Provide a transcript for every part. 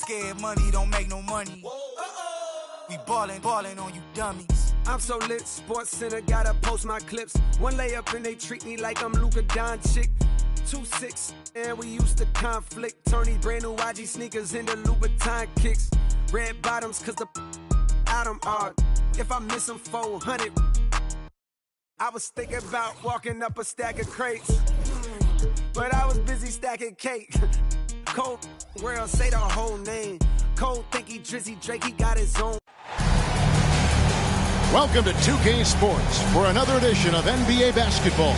Scared money don't make no money. We ballin' on you dummies. I'm so lit, Sports Center, gotta post my clips. One layup and they treat me like I'm Luka Doncic. 2-6, and we used to conflict. Turn these brand new YG sneakers into Louboutin kicks. Red bottoms, cause the bottom are. If I miss them 400, I was thinking about walking up a stack of crates. But I was busy stacking cake. Cold world, say the whole name. Cold think he Drizzy Drake, he got his own. Welcome to 2K Sports for another edition of NBA basketball.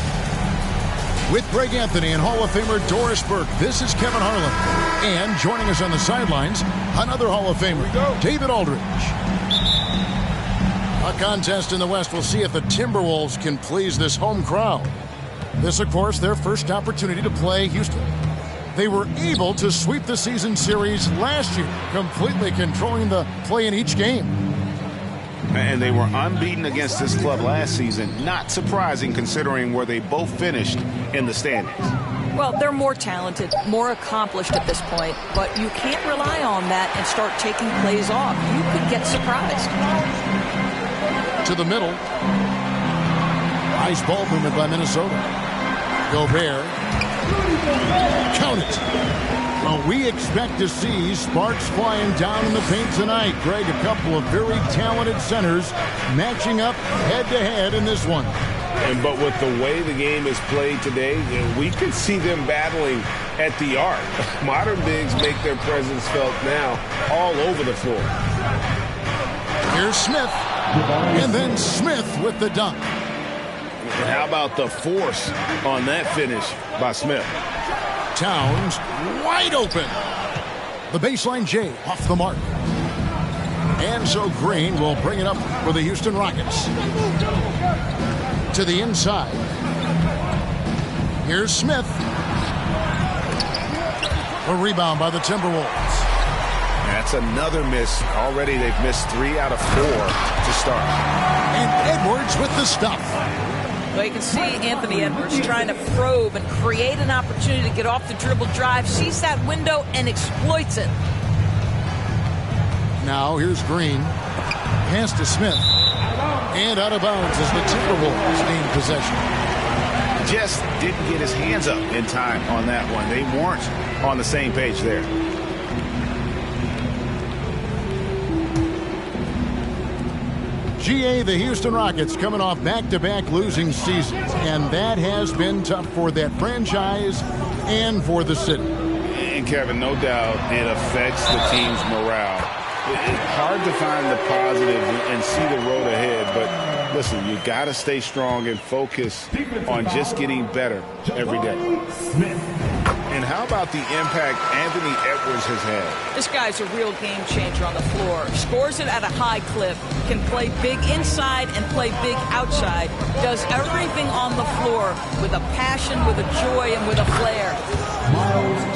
With Greg Anthony and Hall of Famer Doris Burke, this is Kevin Harlan. And joining us on the sidelines, another Hall of Famer, David Aldridge. A contest in the West will see if the Timberwolves can please this home crowd. This, of course, their first opportunity to play Houston. They were able to sweep the season series last year, completely controlling the play in each game. And they were unbeaten against this club last season. Not surprising considering where they both finished in the standings. Well, they're more talented, more accomplished at this point, but you can't rely on that and start taking plays off. You could get surprised. To the middle. Nice ball movement by Minnesota. Gobert. Count it. Well, we expect to see sparks flying down in the paint tonight. Greg, a couple of very talented centers matching up head-to-head in this one. But with the way the game is played today, we could see them battling at the arc. Modern bigs make their presence felt now all over the floor. Here's Smith. And then Smith with the dunk. And how about the force on that finish by Smith? Towns wide open. The baseline J off the mark. And so Green will bring it up for the Houston Rockets. To the inside. Here's Smith. A rebound by the Timberwolves. That's another miss. Already they've missed 3 out of 4 to start. And Edwards with the stuff. Well, you can see Anthony Edwards trying to probe and create an opportunity to get off the dribble drive, sees that window, and exploits it. Now here's Green. Pass to Smith. And out of bounds as the Timberwolves gain possession. Just didn't get his hands up in time on that one. They weren't on the same page there. GA, the Houston Rockets coming off back-to-back losing seasons, and that has been tough for that franchise and for the city. And Kevin, no doubt it affects the team's morale. It's hard to find the positive and see the road ahead, but listen, you got to stay strong and focus on just getting better every day. And how about the impact Anthony Edwards has had? This guy's a real game changer on the floor. Scores it at a high clip, can play big inside and play big outside, does everything on the floor with a passion, with a joy, and with a flair.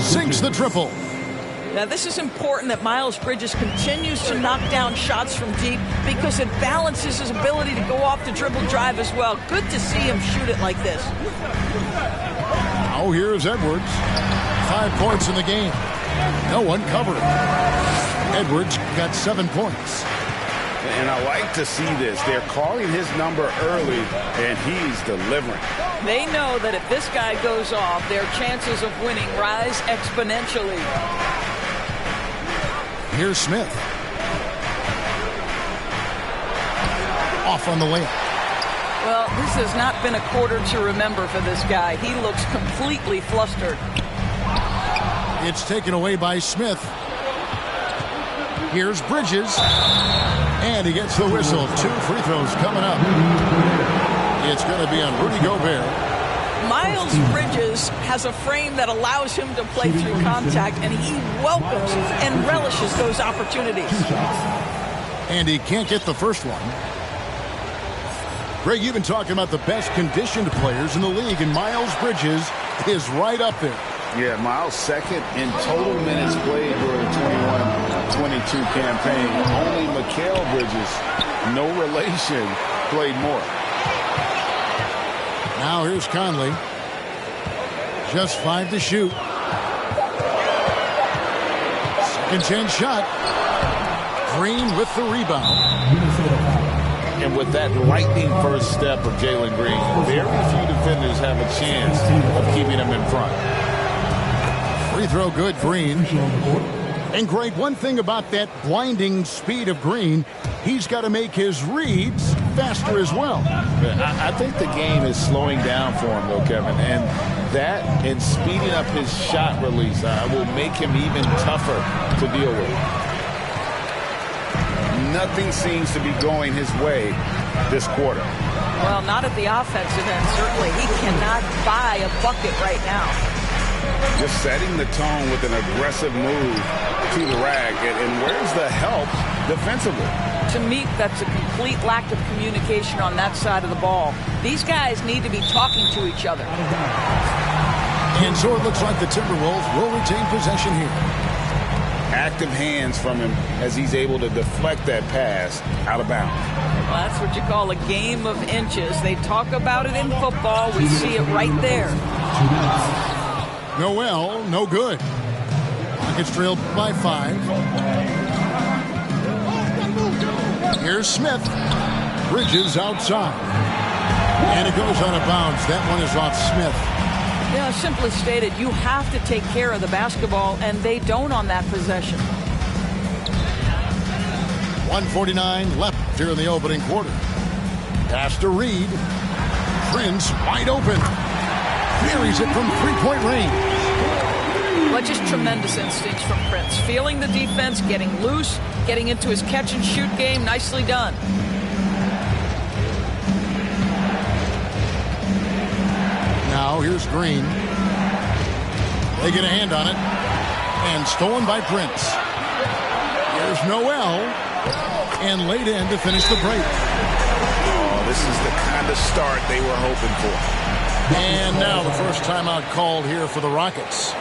Sinks the triple. Now, this is important that Miles Bridges continues to knock down shots from deep because it balances his ability to go off the dribble drive as well. Good to see him shoot it like this. Now here's Edwards. 5 points in the game. No one covering. Edwards got 7 points. And I like to see this. They're calling his number early, and he's delivering. They know that if this guy goes off, their chances of winning rise exponentially. Here's Smith. Off on the layup. Well, this has not been a quarter to remember for this guy. He looks completely flustered. It's taken away by Smith. Here's Bridges. And he gets the whistle. 2 free throws coming up. It's going to be on Rudy Gobert. Miles Bridges has a frame that allows him to play through contact, and he welcomes and relishes those opportunities. And he can't get the first one. Greg, you've been talking about the best conditioned players in the league, and Miles Bridges is right up there. Yeah, Miles second in total minutes played during the 21-22 campaign. Only Mikal Bridges, no relation, played more. Now here's Conley. Just 5 to shoot. Second chance shot. Green with the rebound. And with that lightning first step of Jalen Green, very few defenders have a chance of keeping him in front. Free throw good, Green. And Greg, one thing about that blinding speed of Green, he's got to make his reads faster as well. I think the game is slowing down for him, though, Kevin. And that and speeding up his shot release will make him even tougher to deal with. Nothing seems to be going his way this quarter. Well, not at the offensive end, certainly. He cannot buy a bucket right now. Just setting the tone with an aggressive move to the rack. And where's the help defensively? To me, that's a complete lack of communication on that side of the ball. These guys need to be talking to each other. And so it looks like the Timberwolves will retain possession here. Active hands from him as he's able to deflect that pass out of bounds. Well, that's what you call a game of inches. They talk about it in football. We see it right there. Noel, no good. Rockets trailed by 5. Here's Smith. Bridges outside. And it goes out of bounds. That one is off Smith. Yeah, simply stated, you have to take care of the basketball, and they don't on that possession. 1:49 left here in the opening quarter. Pass to Reed. Prince wide open. Buries it from three-point range. Well, just tremendous instincts from Prince. Feeling the defense, getting loose, getting into his catch-and-shoot game. Nicely done. Now here's Green. They get a hand on it. And stolen by Prince. Here's Noel. And laid in to finish the break. Oh, this is the kind of start they were hoping for. And now the first timeout called here for the Rockets.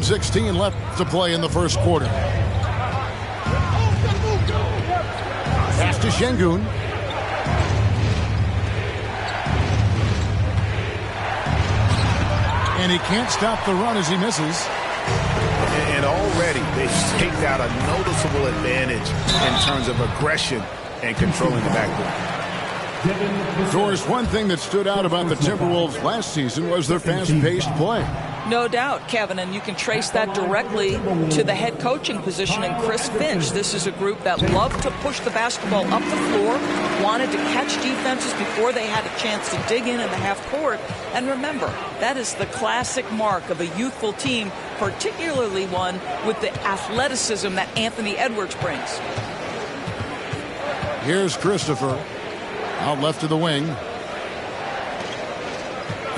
.16 left to play in the first quarter. Pass to Şengün. And he can't stop the run as he misses. And already they've staked out a noticeable advantage in terms of aggression and controlling the backcourt. George, one thing that stood out about the Timberwolves last season was their fast-paced play. No doubt, Kevin, and you can trace that directly to the head coaching position in Chris Finch. This is a group that loved to push the basketball up the floor, wanted to catch defenses before they had a chance to dig in the half court. And remember, that is the classic mark of a youthful team, particularly one with the athleticism that Anthony Edwards brings. Here's Christopher. Out left to the wing.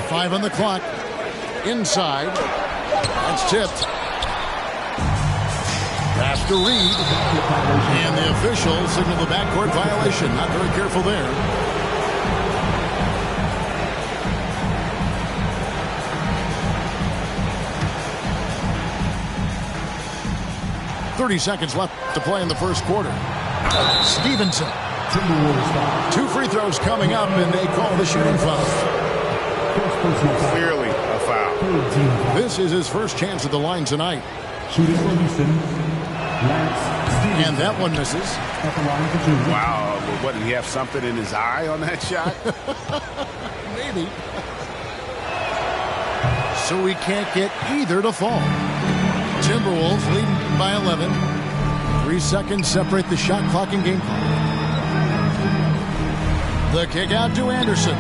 5 on the clock. Inside. That's tipped. Pass to Reed. And the official signaled the backcourt violation. Not very careful there. 30 seconds left to play in the first quarter. Stevenson. 2 free throws coming up, and they call the shooting foul. Clearly a foul. This is his first chance at the line tonight. And that one misses. Wow. What, did he have something in his eye on that shot? Maybe. So we can't get either to fall. Timberwolves leading by 11. 3 seconds separate the shot clock and game clock. The kick out to Anderson.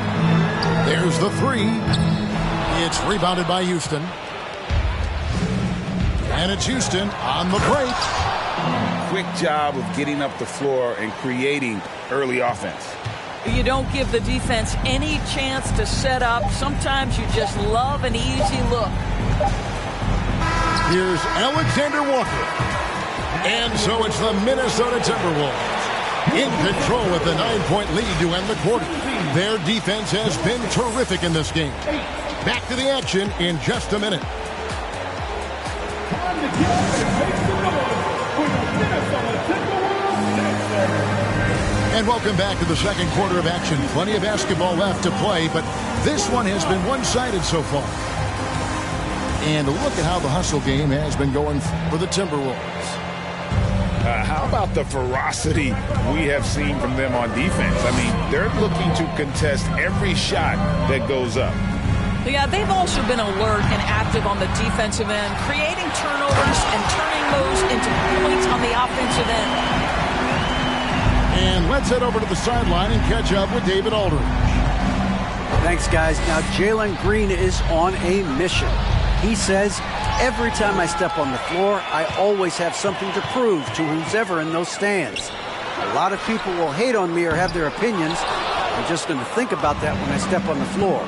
There's the 3. It's rebounded by Houston. And it's Houston on the break. Quick job of getting up the floor and creating early offense. You don't give the defense any chance to set up. Sometimes you just love an easy look. Here's Alexander Walker. And so it's the Minnesota Timberwolves in control with a 9-point lead to end the quarter. Their defense has been terrific in this game. Back to the action in just a minute. And welcome back to the second quarter of action. Plenty of basketball left to play, but this one has been one-sided so far. And look at how the hustle game has been going for the Timberwolves. How about the ferocity we have seen from them on defense? I mean, they're looking to contest every shot that goes up. Yeah, they've also been alert and active on the defensive end, creating turnovers and turning those into points on the offensive end. And let's head over to the sideline and catch up with David Aldridge. Thanks, guys. Now, Jalen Green is on a mission. He says, every time I step on the floor, I always have something to prove to who's ever in those stands. A lot of people will hate on me or have their opinions. I'm just going to think about that when I step on the floor.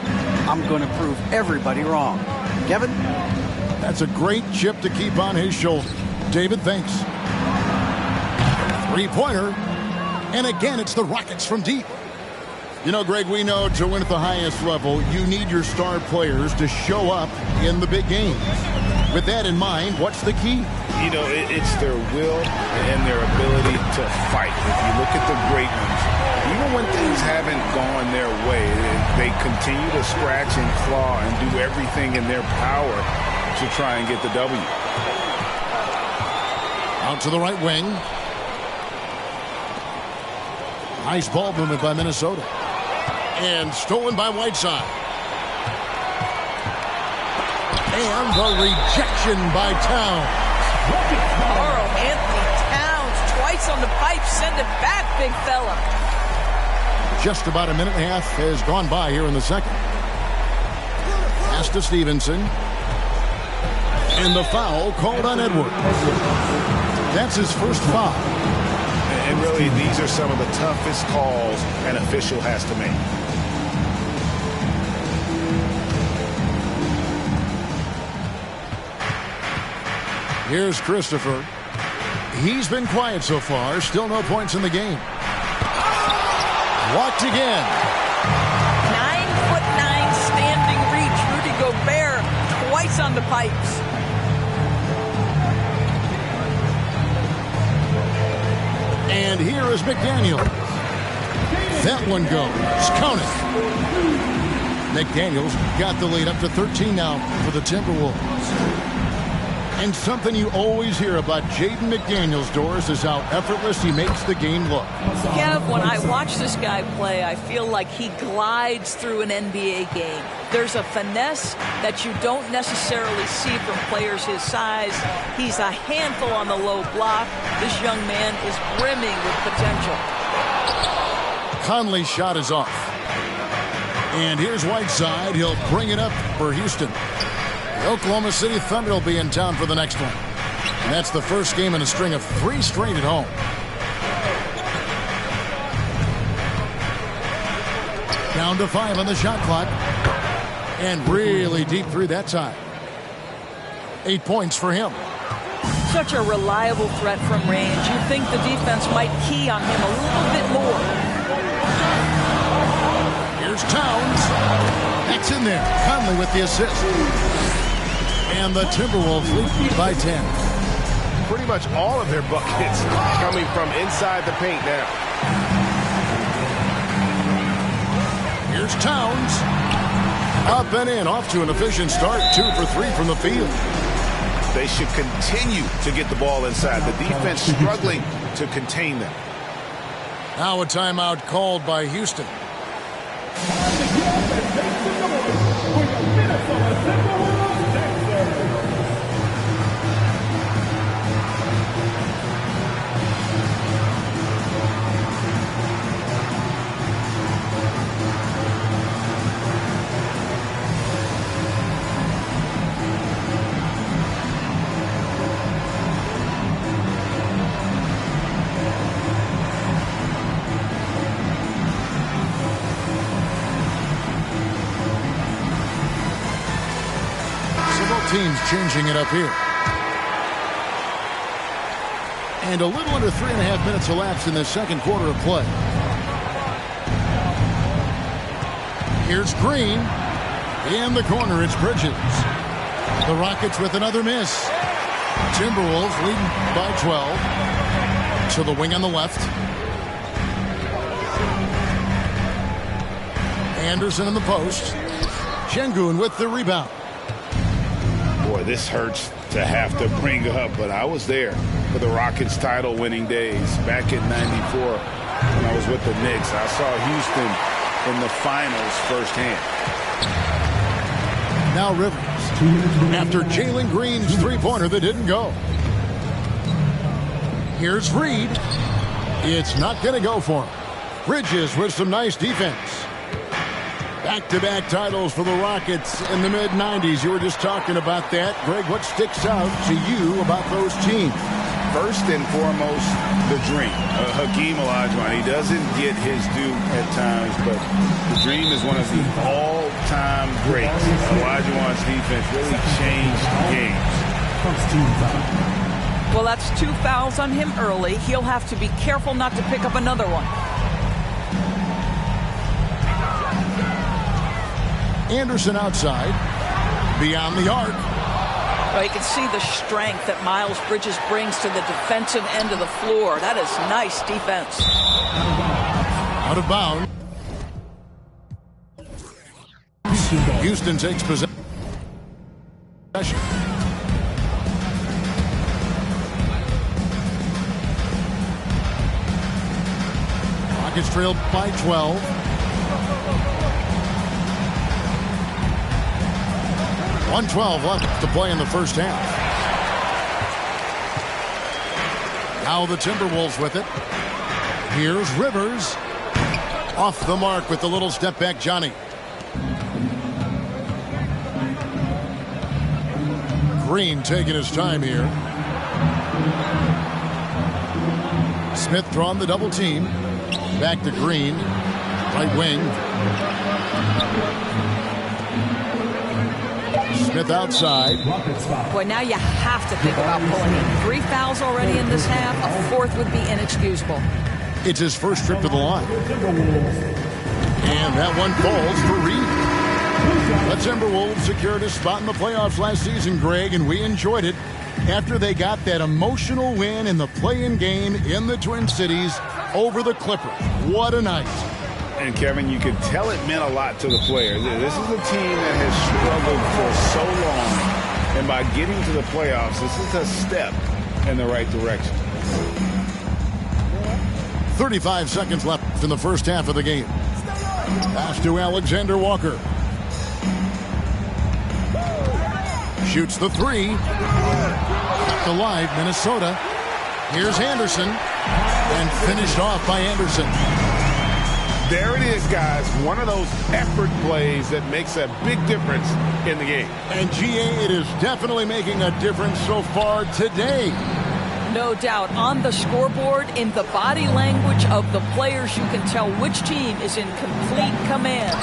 I'm going to prove everybody wrong. Kevin? That's a great chip to keep on his shoulder. David, thanks. 3-pointer. And again, it's the Rockets from deep. You know, Greg, we know to win at the highest level, you need your star players to show up in the big games. With that in mind, what's the key? You know, it's their will and their ability to fight. If you look at the great ones, even when things haven't gone their way, they continue to scratch and claw and do everything in their power to try and get the W. Out to the right wing. Nice ball movement by Minnesota. And stolen by Whiteside. And the rejection by Towns. Carl Anthony Towns twice on the pipe. Send it back, big fella. Just about a minute and a half has gone by here in the second. Pass to Stevenson. And the foul called on Edwards. That's his first foul. And really, these are some of the toughest calls an official has to make. Here's Christopher. He's been quiet so far. Still no points in the game. Walked again. 9'9" standing reach. Rudy Gobert twice on the pipes. And here is McDaniels. That one goes. Count it. McDaniels got the lead up to 13 now for the Timberwolves. And something you always hear about Jaden McDaniels, Doris, is how effortless he makes the game look. Kev, when I watch this guy play, I feel like he glides through an NBA game. There's a finesse that you don't necessarily see from players his size. He's a handful on the low block. This young man is brimming with potential. Conley's shot is off. And here's Whiteside. He'll bring it up for Houston. The Oklahoma City Thunder will be in town for the next one. And that's the first game in a string of 3 straight at home. Down to 5 on the shot clock. And really deep through that time. 8 points for him. Such a reliable threat from range. You think the defense might key on him a little bit more. Here's Towns. That's in there. Conley with the assist. And the Timberwolves lead by 10. pretty much all of their buckets coming from inside the paint now. Here's Towns. Up and in, off to an efficient start. 2 for 3 from the field. They should continue to get the ball inside. The defense struggling to contain them. Now a timeout called by Houston. Teams changing it up here. And a little under 3.5 minutes elapsed in the second quarter of play. Here's Green. In the corner, it's Bridges. The Rockets with another miss. Timberwolves leading by 12. To the wing on the left. Anderson in the post. Şengün with the rebound. Boy, this hurts to have to bring up, but I was there for the Rockets title-winning days back in '94 when I was with the Knicks. I saw Houston in the finals firsthand. Now Rivers, after Jalen Green's three-pointer that didn't go. Here's Reed. It's not going to go for him. Bridges with some nice defense. Back-to-back titles for the Rockets in the mid-'90s. You were just talking about that. Greg, what sticks out to you about those teams? First and foremost, the dream. Hakeem Olajuwon, he doesn't get his due at times, but the dream is one of the all-time greats. Olajuwon's defense really changed games. Well, that's 2 fouls on him early. He'll have to be careful not to pick up another one. Anderson outside, beyond the arc. Well, you can see the strength that Miles Bridges brings to the defensive end of the floor. That is nice defense. Out of bounds. Houston takes possession. Rockets trailed by 12. 1:12 left to play in the first half. Now the Timberwolves with it. Here's Rivers. Off the mark with the little step back, Johnny. Green taking his time here. Smith drawn the double team. Back to Green. Right wing. Smith outside. Boy, now you have to think about pulling in. 3 fouls already in this half. A fourth would be inexcusable. It's his first trip to the line. And that one falls for Reed. The Timberwolves secured a spot in the playoffs last season, Greg, and we enjoyed it after they got that emotional win in the play-in game in the Twin Cities over the Clippers. What a night. And, Kevin, you could tell it meant a lot to the players. This is a team that has struggled for so long. And by getting to the playoffs, this is a step in the right direction. 35 seconds left in the first half of the game. Pass to Alexander Walker. Shoots the three. Kept alive, Minnesota. Here's Anderson. And finished off by Anderson. There it is, guys. One of those effort plays that makes a big difference in the game. And, GA, it is definitely making a difference so far today. No doubt. On the scoreboard, in the body language of the players, you can tell which team is in complete command.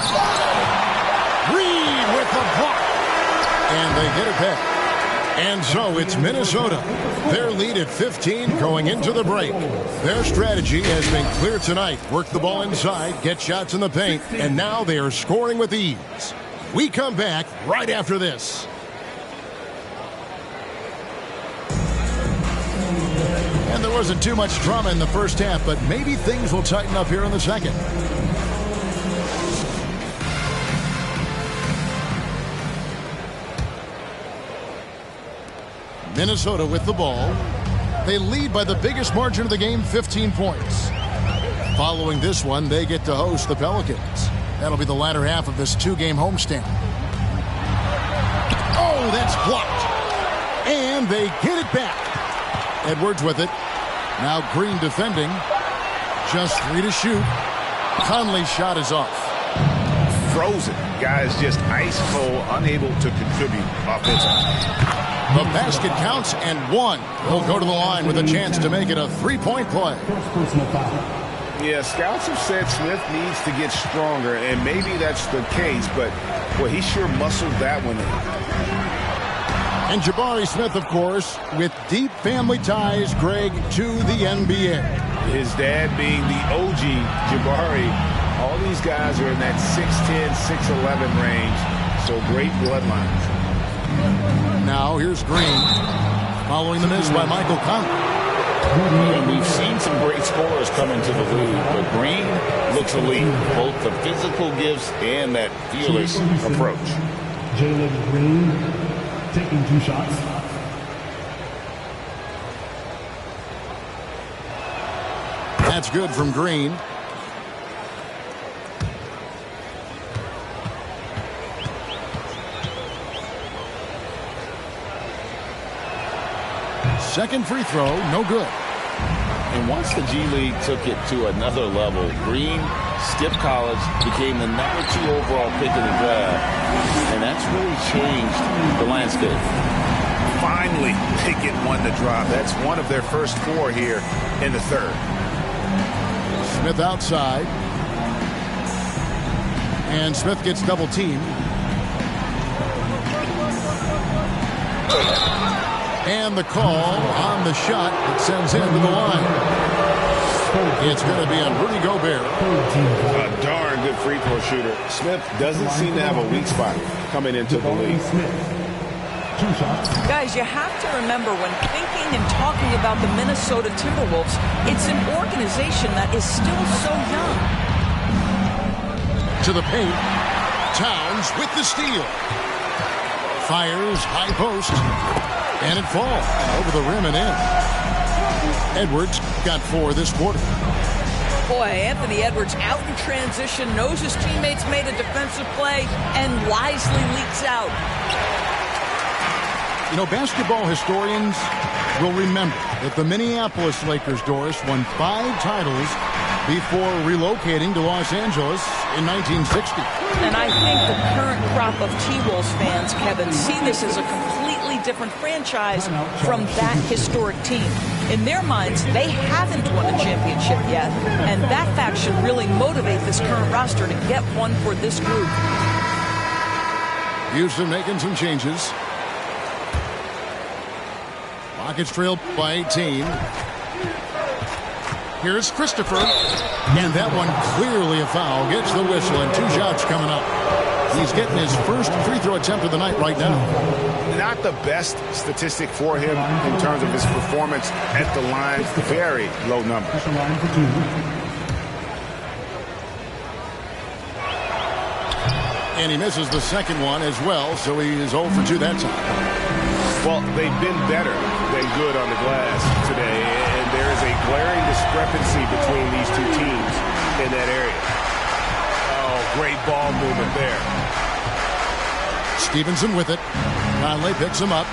Reed with the block. And they get it back. And so it's Minnesota. Their lead at 15 going into the break. Their strategy has been clear tonight. Work the ball inside, get shots in the paint, and now they are scoring with ease. We come back right after this. there wasn't too much drama in the first half, but maybe things will tighten up here in the second. Minnesota with the ball. They lead by the biggest margin of the game, 15 points. Following this one, they get to host the Pelicans. That'll be the latter half of this two-game homestand. Oh, that's blocked. And they get it back. Edwards with it. Now Green defending. Just 3 to shoot. Conley's shot is off. Frozen. Guys just ice cold, unable to contribute offensively. The basket counts and one. He'll go to the line with a chance to make it a three-point play. Yeah, scouts have said Smith needs to get stronger, and maybe that's the case, but, well, he sure muscled that one in. And Jabari Smith, of course, with deep family ties, Greg, to the NBA. His dad being the OG Jabari. All these guys are in that 6'10", 6'11 range, so great bloodlines. Now here's Green, following the miss by Michael Conley. And we've seen some great scorers come into the league, but Green looks elite, both the physical gifts and that fearless approach. Jalen Green taking 2 shots. That's good from Green. Second free throw, no good. And once the G League took it to another level, Green skipped college, became the #2 overall pick in the draft, and that's really changed the landscape. Finally, they get one to drop. That's one of their first 4 here in the third. Smith outside. And Smith gets double teamed. And the call on the shot that sends him to the line. It's going to be on Rudy Gobert. A darn good free throw shooter. Smith doesn't seem to have a weak spot coming into the league. Guys, you have to remember when thinking and talking about the Minnesota Timberwolves, it's an organization that is still so young. To the paint. Towns with the steal. Fires high post. And it falls over the rim and in. Edwards got 4 this quarter. Boy, Anthony Edwards out in transition, knows his teammates made a defensive play, and wisely leaks out. You know, basketball historians will remember that the Minneapolis Lakers, Doris, won 5 titles before relocating to Los Angeles in 1960. And I think the current crop of T-Wolves fans, Kevin, see this as a completely different franchise from that historic team. In their minds, they haven't won a championship yet, and that fact should really motivate this current roster to get one for this group. Houston making some changes. Rockets trailed by 18. Here's Christopher. And that one clearly a foul. Gets the whistle and 2 shots coming up. He's getting his first free throw attempt of the night right now. Not the best statistic for him in terms of his performance at the line. Very low number. And he misses the second one as well, so he is 0 for 2 that time. Well, they've been better than good on the glass today, and there is a glaring discrepancy between these 2 teams in that area. Oh, great ball movement there. Stevenson with it. Conley picks him up.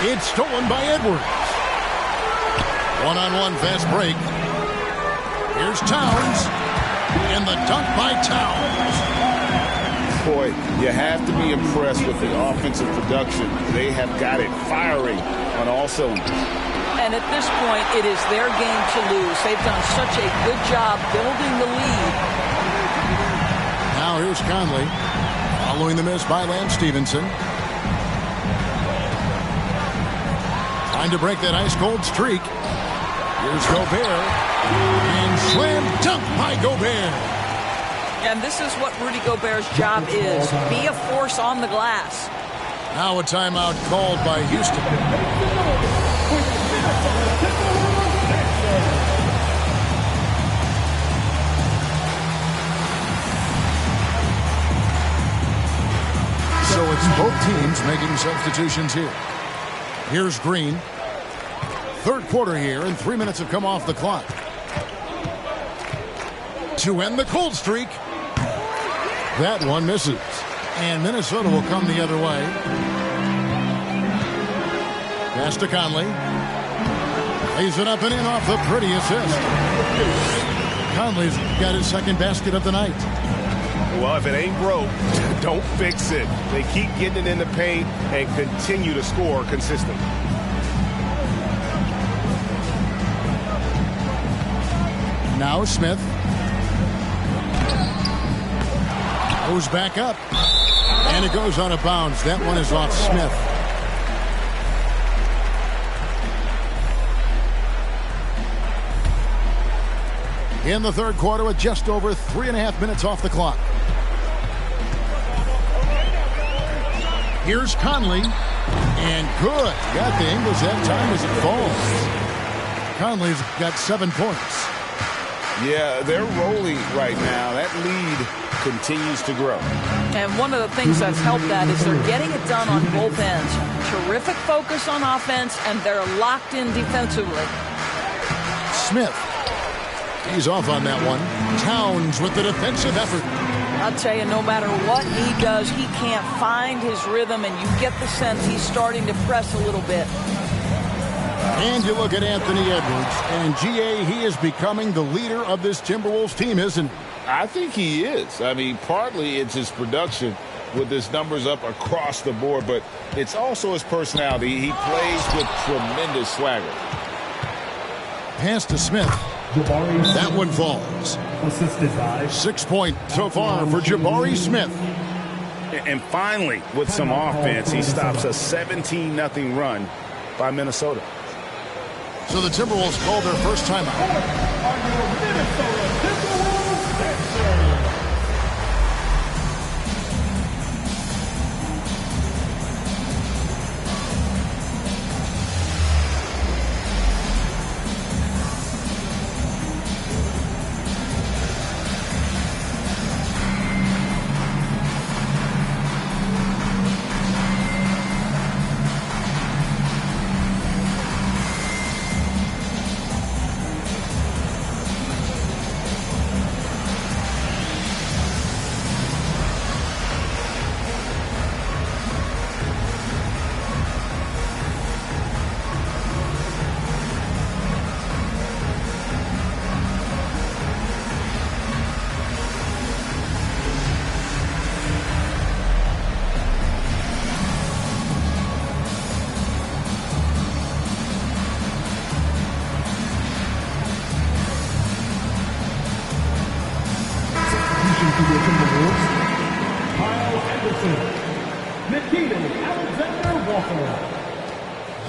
It's stolen by Edwards. One-on-one fast break. Here's Towns. And the dunk by Towns. Boy, you have to be impressed with the offensive production. They have got it firing on all cylinders. And at this point, it is their game to lose. They've done such a good job building the lead. Now here's Conley, following the miss by Lance Stevenson. Trying to break that ice-cold streak. Here's Gobert. And slam dunk by Gobert. And this is what Rudy Gobert's job is. Be a force on the glass. Now a timeout called by Houston. So it's both teams making substitutions here. Here's Green. Third quarter here, and 3 minutes have come off the clock. To end the cold streak. That one misses. And Minnesota will come the other way. Pass to Conley. Lays it up and in off the pretty assist. Conley's got his second basket of the night. Well, if it ain't broke, don't fix it. They keep getting it in the paint and continue to score consistently. Now Smith. Goes back up. And it goes out of bounds. That one is off Smith. In the third quarter with just over 3.5 minutes off the clock. Here's Conley. And good. Got the Ingles that time as it falls. Conley's got 7 points. Yeah, they're rolling right now. That lead continues to grow. And one of the things that's helped that is they're getting it done on both ends. Terrific focus on offense, and they're locked in defensively. Smith. He's off on that one. Towns with the defensive effort. I'll tell you, no matter what he does, he can't find his rhythm, and you get the sense he's starting to press a little bit. And you look at Anthony Edwards, and G.A., he is becoming the leader of this Timberwolves team, isn't he? I think he is. I mean, partly it's his production with his numbers up across the board, but it's also his personality. He plays with tremendous swagger. Pass to Smith. That one falls. Assisted by 6 points so far for Jabari Smith. And finally, with some offense, he stops a 17-0 run by Minnesota. So the Timberwolves called their first timeout.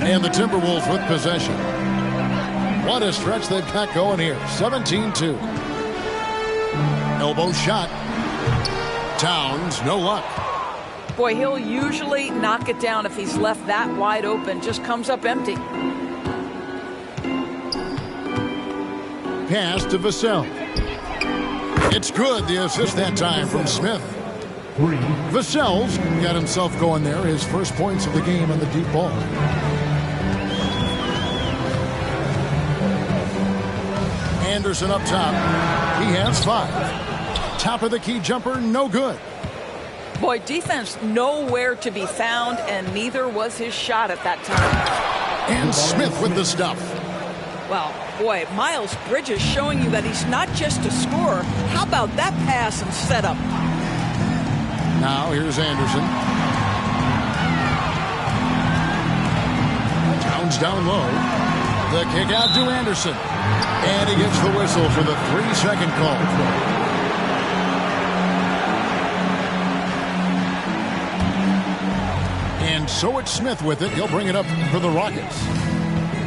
And the Timberwolves with possession. What a stretch they've got going here. 17-2. Elbow shot. Towns, no luck. Boy, he'll usually knock it down if he's left that wide open. Just comes up empty. Pass to Vassell. It's good. The assist that time from Smith. Vassell's got himself going there. His first points of the game on the deep ball. Anderson up top. He has 5. Top of the key jumper, no good. Boy, defense nowhere to be found, and neither was his shot at that time. And Smith with the stuff. Well, boy, Miles Bridges showing you that he's not just a scorer. How about that pass and setup? Now here's Anderson. Towns down low. The kick out to Anderson. And he gets the whistle for the 3-second call. And so it's Smith with it. He'll bring it up for the Rockets.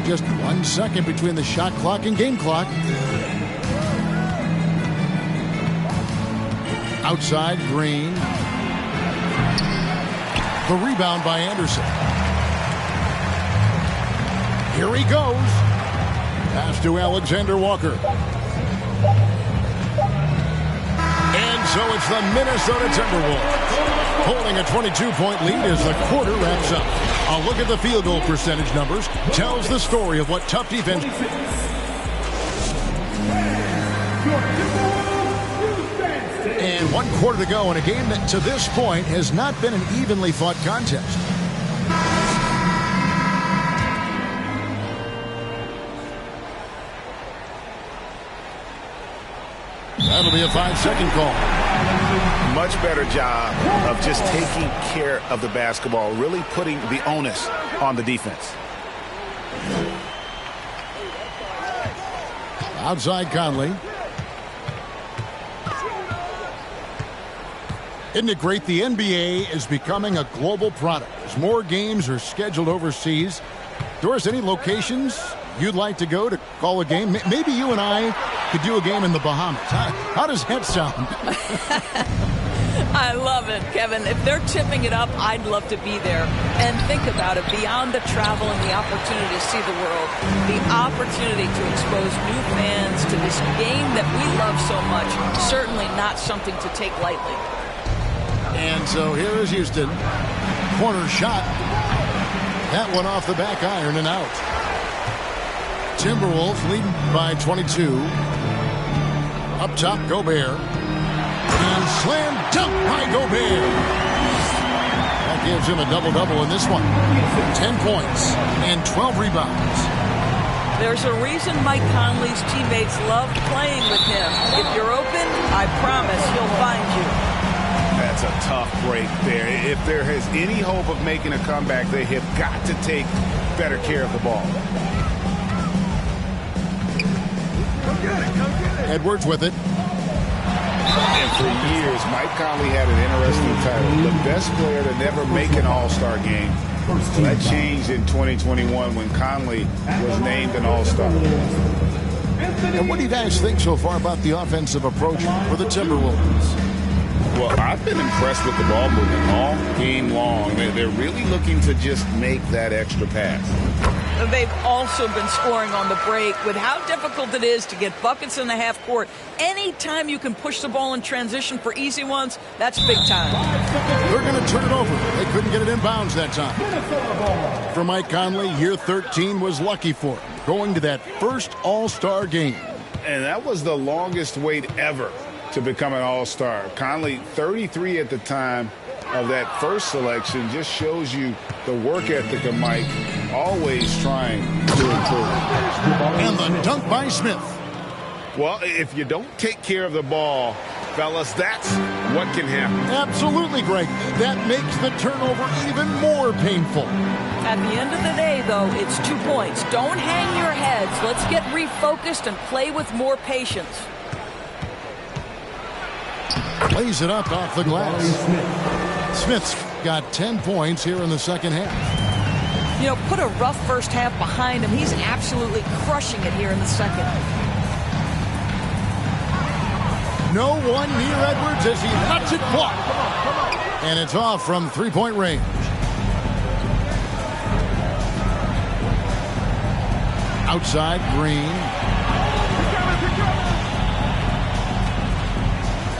Just 1 second between the shot clock and game clock. Outside, Green. The rebound by Anderson. Here he goes. Pass to Alexander Walker. And so it's the Minnesota Timberwolves holding a 22-point lead as the quarter wraps up. A look at the field goal percentage numbers tells the story of what tough defense. And 1 quarter to go in a game that to this point has not been an evenly fought contest. That'll be a 5-second call. Much better job of just taking care of the basketball, really putting the onus on the defense. Outside Conley. Isn't it great? The NBA is becoming a global product. As more games are scheduled overseas, Doris, any locations you'd like to go to call a game? Maybe you and I could do a game in the Bahamas. How does that sound? I love it, Kevin. If they're tipping it up, I'd love to be there. And think about it, beyond the travel and the opportunity to see the world, the opportunity to expose new fans to this game that we love so much, certainly not something to take lightly. And so here is Houston. Corner shot. That one off the back iron and out. Timberwolves leading by 22. Up top, Gobert. And slam dunk by Gobert. That gives him a double-double in this one. 10 points and 12 rebounds. There's a reason Mike Conley's teammates love playing with him. If you're open, I promise he'll find you. That's a tough break there. If there is any hope of making a comeback, they have got to take better care of the ball. Edwards with it. And for years, Mike Conley had an interesting title. The best player to never make an All-Star game. Well, that changed in 2021 when Conley was named an All-Star. And what do you guys think so far about the offensive approach for the Timberwolves? Well, I've been impressed with the ball movement all game long. They're really looking to just make that extra pass. They've also been scoring on the break. With how difficult it is to get buckets in the half court, anytime you can push the ball in transition for easy ones, that's big time. They're going to turn it over. They couldn't get it in bounds that time. For Mike Conley, year 13 was lucky for him, going to that first All-Star game. And that was the longest wait ever to become an All-Star. Conley, 33 at the time of that first selection, just shows you the work ethic of Mike, always trying to improve. And the dunk by Smith. Well, if you don't take care of the ball, fellas, that's what can happen. Absolutely, Greg. That makes the turnover even more painful. At the end of the day, though, it's 2 points. Don't hang your heads. Let's get refocused and play with more patience. Plays it up off the glass. Smith's got 10 points here in the second half. You know, put a rough first half behind him. He's absolutely crushing it here in the second. No one near Edwards as he lets it fly. And it's off from three-point range. Outside, Green.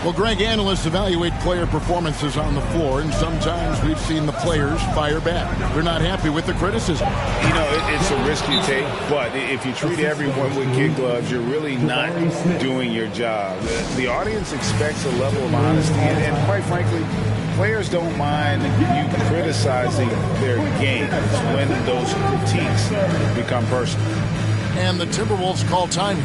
Well, Greg, analysts evaluate player performances on the floor, and sometimes we've seen the players fire back. They're not happy with the criticism. You know, it's a risk you take, but if you treat everyone with kid gloves, you're really not doing your job. The audience expects a level of honesty, and quite frankly, players don't mind you criticizing their game when those critiques become personal. And the Timberwolves call timing.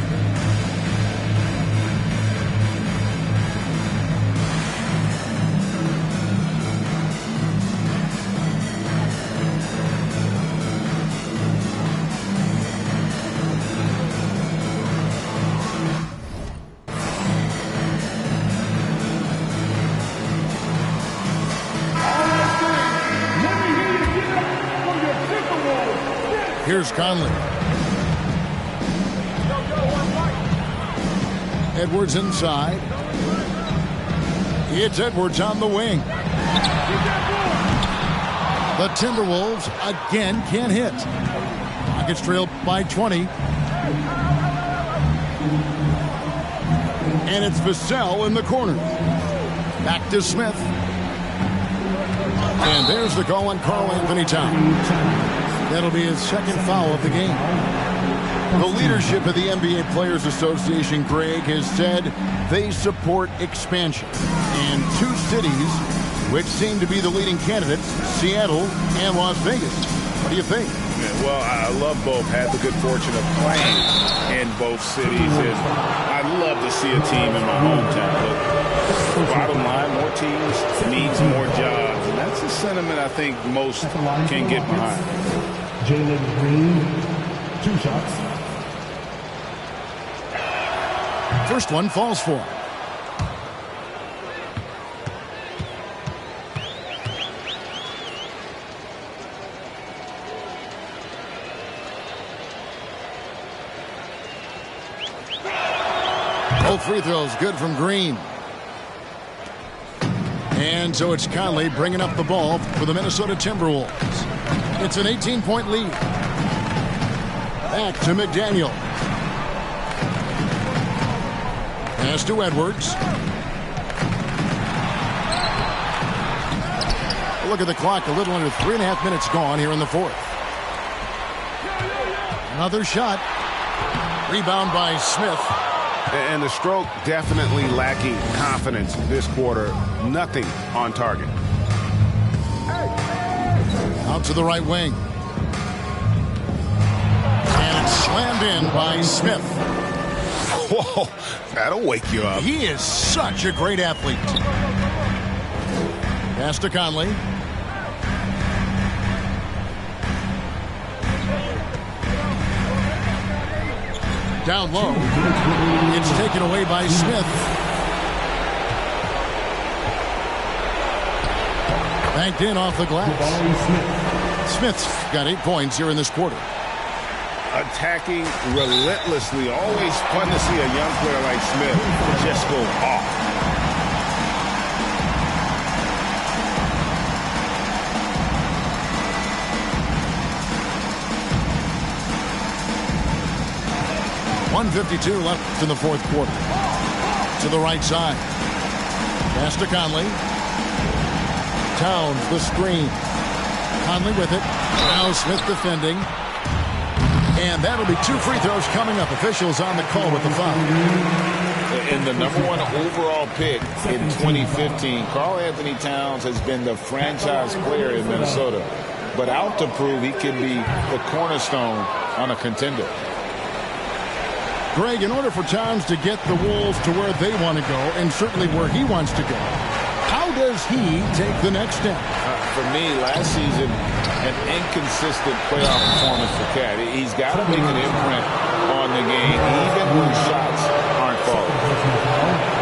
Here's Conley. Edwards inside. It's Edwards on the wing. The Timberwolves again can't hit. Rockets trail by 20. And it's Vassell in the corner. Back to Smith. And there's the call on Karl Anthony Towns. That'll be his second foul of the game. The leadership of the NBA Players Association, Greg, has said they support expansion. And two cities which seem to be the leading candidates, Seattle and Las Vegas. What do you think? Yeah, well, I love both. Had the good fortune of playing in both cities. And I'd love to see a team in my hometown. But bottom line, more teams means more jobs. And that's a sentiment I think most can get behind. Jalen Green, 2 shots. First one falls for him. Both free throws good from Green. And so it's Conley bringing up the ball for the Minnesota Timberwolves. It's an 18-point lead. Back to McDaniel. Pass to Edwards. Look at the clock. A little under 3.5 minutes gone here in the fourth. Another shot. Rebound by Smith. And the stroke definitely lacking confidence this quarter. Nothing on target. Out to the right wing. And it's slammed in by Smith. Whoa, that'll wake you up. He is such a great athlete. Pass to Conley. Down low. It's taken away by Smith. Banked in off the glass. Smith's got 8 points here in this quarter. Attacking relentlessly. Always fun to see a young player like Smith just go off. .152 left in the fourth quarter. To the right side. Pass to Conley. Towns, the screen. Conley with it. Now Smith defending. And that'll be 2 free throws coming up. Officials on the call with the foul. In the #1 overall pick in 2015, Karl Anthony Towns has been the franchise player in Minnesota. But out to prove he can be the cornerstone on a contender. Greg, in order for Towns to get the Wolves to where they want to go, and certainly where he wants to go, how does he take the next step? For me, last season, an inconsistent playoff performance for Cat. He's got to make an imprint on the game, even when shots aren't falling.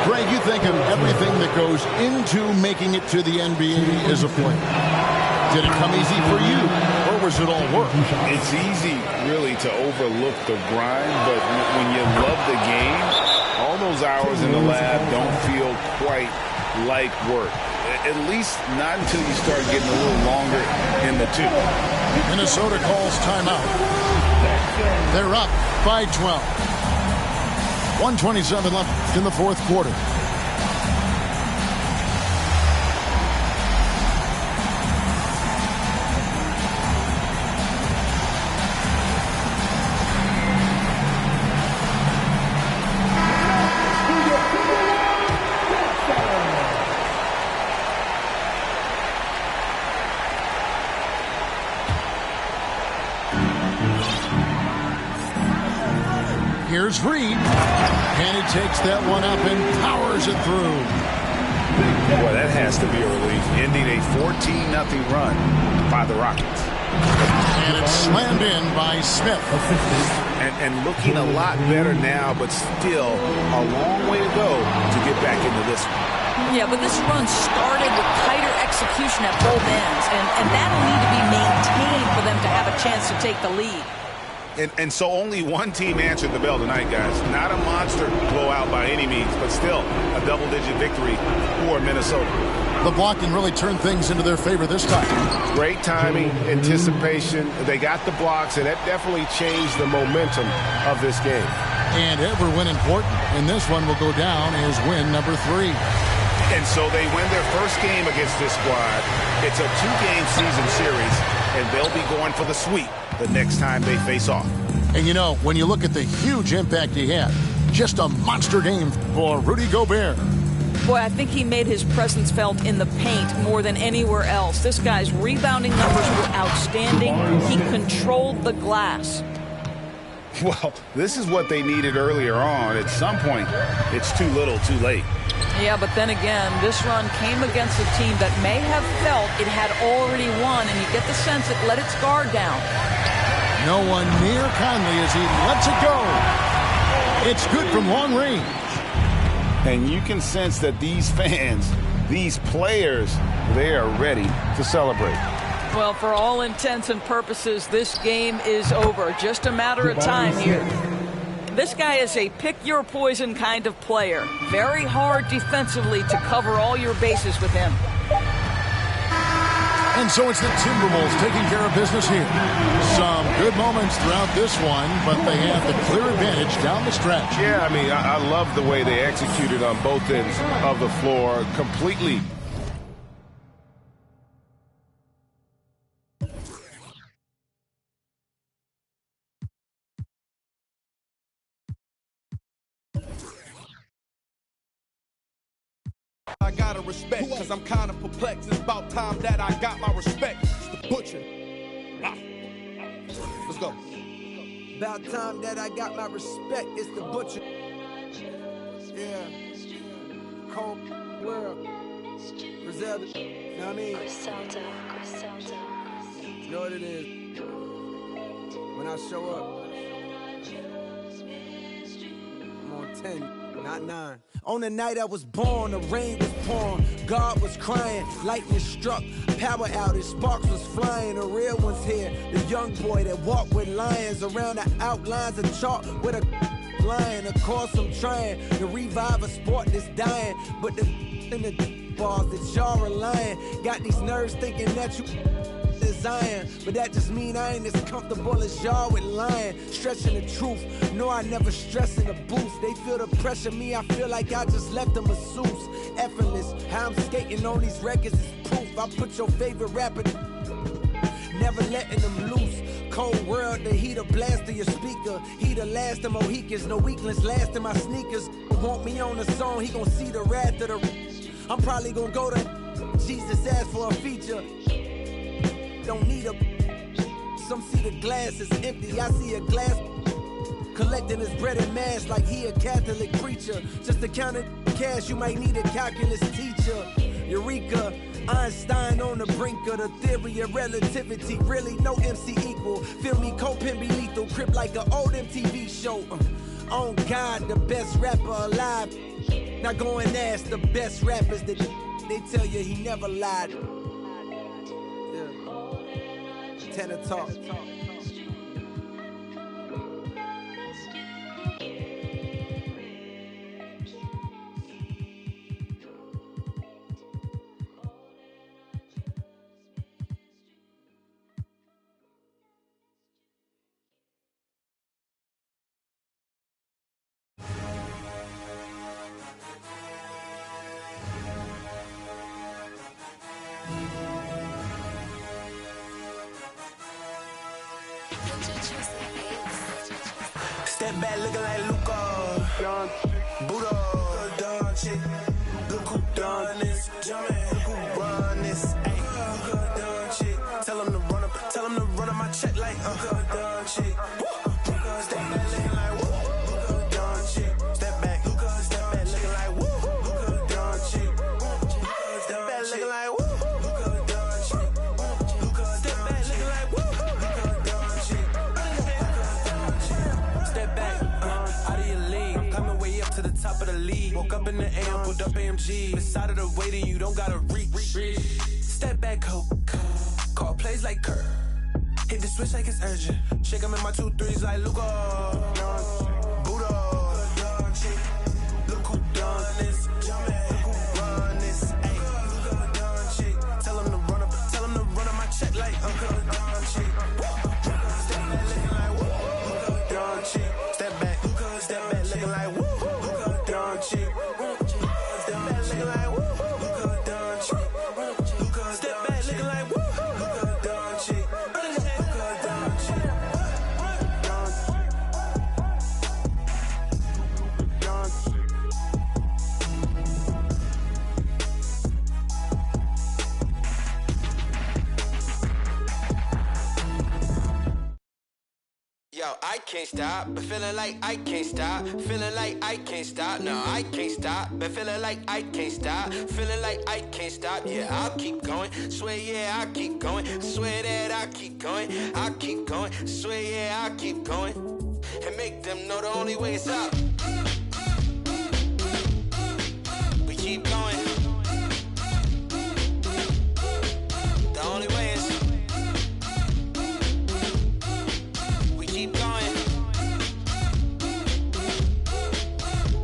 Greg, you think of everything that goes into making it to the NBA as a player. Did it come easy for you, or was it all work? It's easy, really, to overlook the grind, but when you love the game, all those hours in the lab don't feel quite like work. At least not until you start getting a little longer in the tooth. Minnesota calls timeout. They're up by 12. 1:27 left in the fourth quarter. Here's Reed, and he takes that one up and powers it through. Boy, that has to be a relief, ending a 14-0 run by the Rockets. And it's slammed in by Smith. And looking a lot better now, but still a long way to go to get back into this one. Yeah, but this run started with tighter execution at both ends, and that'll need to be maintained for them to have a chance to take the lead. And so only one team answered the bell tonight, guys. Not a monster blowout by any means, but still a double-digit victory for Minnesota. The blocking really turned things into their favor this time. Great timing, anticipation. They got the blocks, and that definitely changed the momentum of this game. And every win important. And this one will go down as win number 3. And so they win their first game against this squad. It's a 2-game season series, and they'll be going for the sweep the next time they face off. And you know, when you look at the huge impact he had, just a monster game for Rudy Gobert. Boy, I think he made his presence felt in the paint more than anywhere else. This guy's rebounding numbers were outstanding. He controlled the glass. Well, this is what they needed earlier on. At some point, it's too little, too late. Yeah, but then again, this run came against a team that may have felt it had already won, and you get the sense it let its guard down. No one near Conley as he lets it go. It's good from long range. And you can sense that these fans, these players, they are ready to celebrate. Well, for all intents and purposes, this game is over. Just a matter of time here. This guy is a pick-your-poison kind of player. Very hard defensively to cover all your bases with him. And so it's the Timberwolves taking care of business here. Some good moments throughout this one, but they have the clear advantage down the stretch. Yeah, I mean, I love the way they executed on both ends of the floor completely. I gotta respect, cause I'm kinda perplexed. It's about time that I got my respect. It's the butcher. Let's go. About time that I got my respect. It's the butcher. Yeah. Cold world. Griselda. You know what I mean? Griselda. You know what it is. When I show up, I'm on 10, not 9. On the night I was born, the rain was pouring, God was crying, lightning struck, power outage, sparks was flying, the real one's here, the young boy that walked with lions around the outlines of chalk with a lion. Of course I'm trying to revive a sport that's dying, but the in the bars that y'all relying, got these nerves thinking that you Zion, but that just mean I ain't as comfortable as y'all with lying, stretching the truth. No, I never stress in the booth. They feel the pressure, me, I feel like I just left a masseuse. Effortless, how I'm skating on these records is proof. I put your favorite rapper, never letting them loose. Cold world, the heater blast to your speaker. He the last of Mohicans, no weaklings last in my sneakers. Want me on the song, he gon' see the wrath of the. I'm probably gon' go to Jesus asked for a feature. Don't need a. Some see the glass is empty. I see a glass collecting his bread and mass like he a Catholic preacher. Just to count it cash, you might need a calculus teacher. Eureka, Einstein on the brink of the theory of relativity. Really, no MC equal. Feel me, co-pin be lethal. Crip like an old MTV show. On God, the best rapper alive. Now go and ask the best rappers that they tell you he never lied. Tenor talk. Step back looking like Luca. Buddha, Don chick. Look who done this. Jumpin', look who run this. Ayy, Don chick. Tell him to run up my check like Don chick. Step back looking like woo. Don chick. Step back looking like woo. Don chick. Step back looking like woo. Top of the league, woke up in the AM, pulled up AMG. Beside of the waiting, you don't gotta reach. Step back, hope. Call plays like Kurt. Hit the switch like it's urgent. Shake them in my 2-3s like Luca. Buddha. Look who done this. Look who run this. Ayy. Tell him to run up my check like Don chick. Step back looking like woo. Don chick. Step back looking like woo. Don chick. Step back looking like woo. Yo, I can't stop, but feeling like I can't stop. Feeling like I can't stop, no, I can't stop. But feeling like I can't stop. Feeling like I can't stop, yeah, I'll keep going. Swear, yeah, I'll keep going. Swear that I'll keep going. I'll keep going. Swear, yeah, I'll keep going. And make them know the only way is up. We keep going. The only way is we keep going.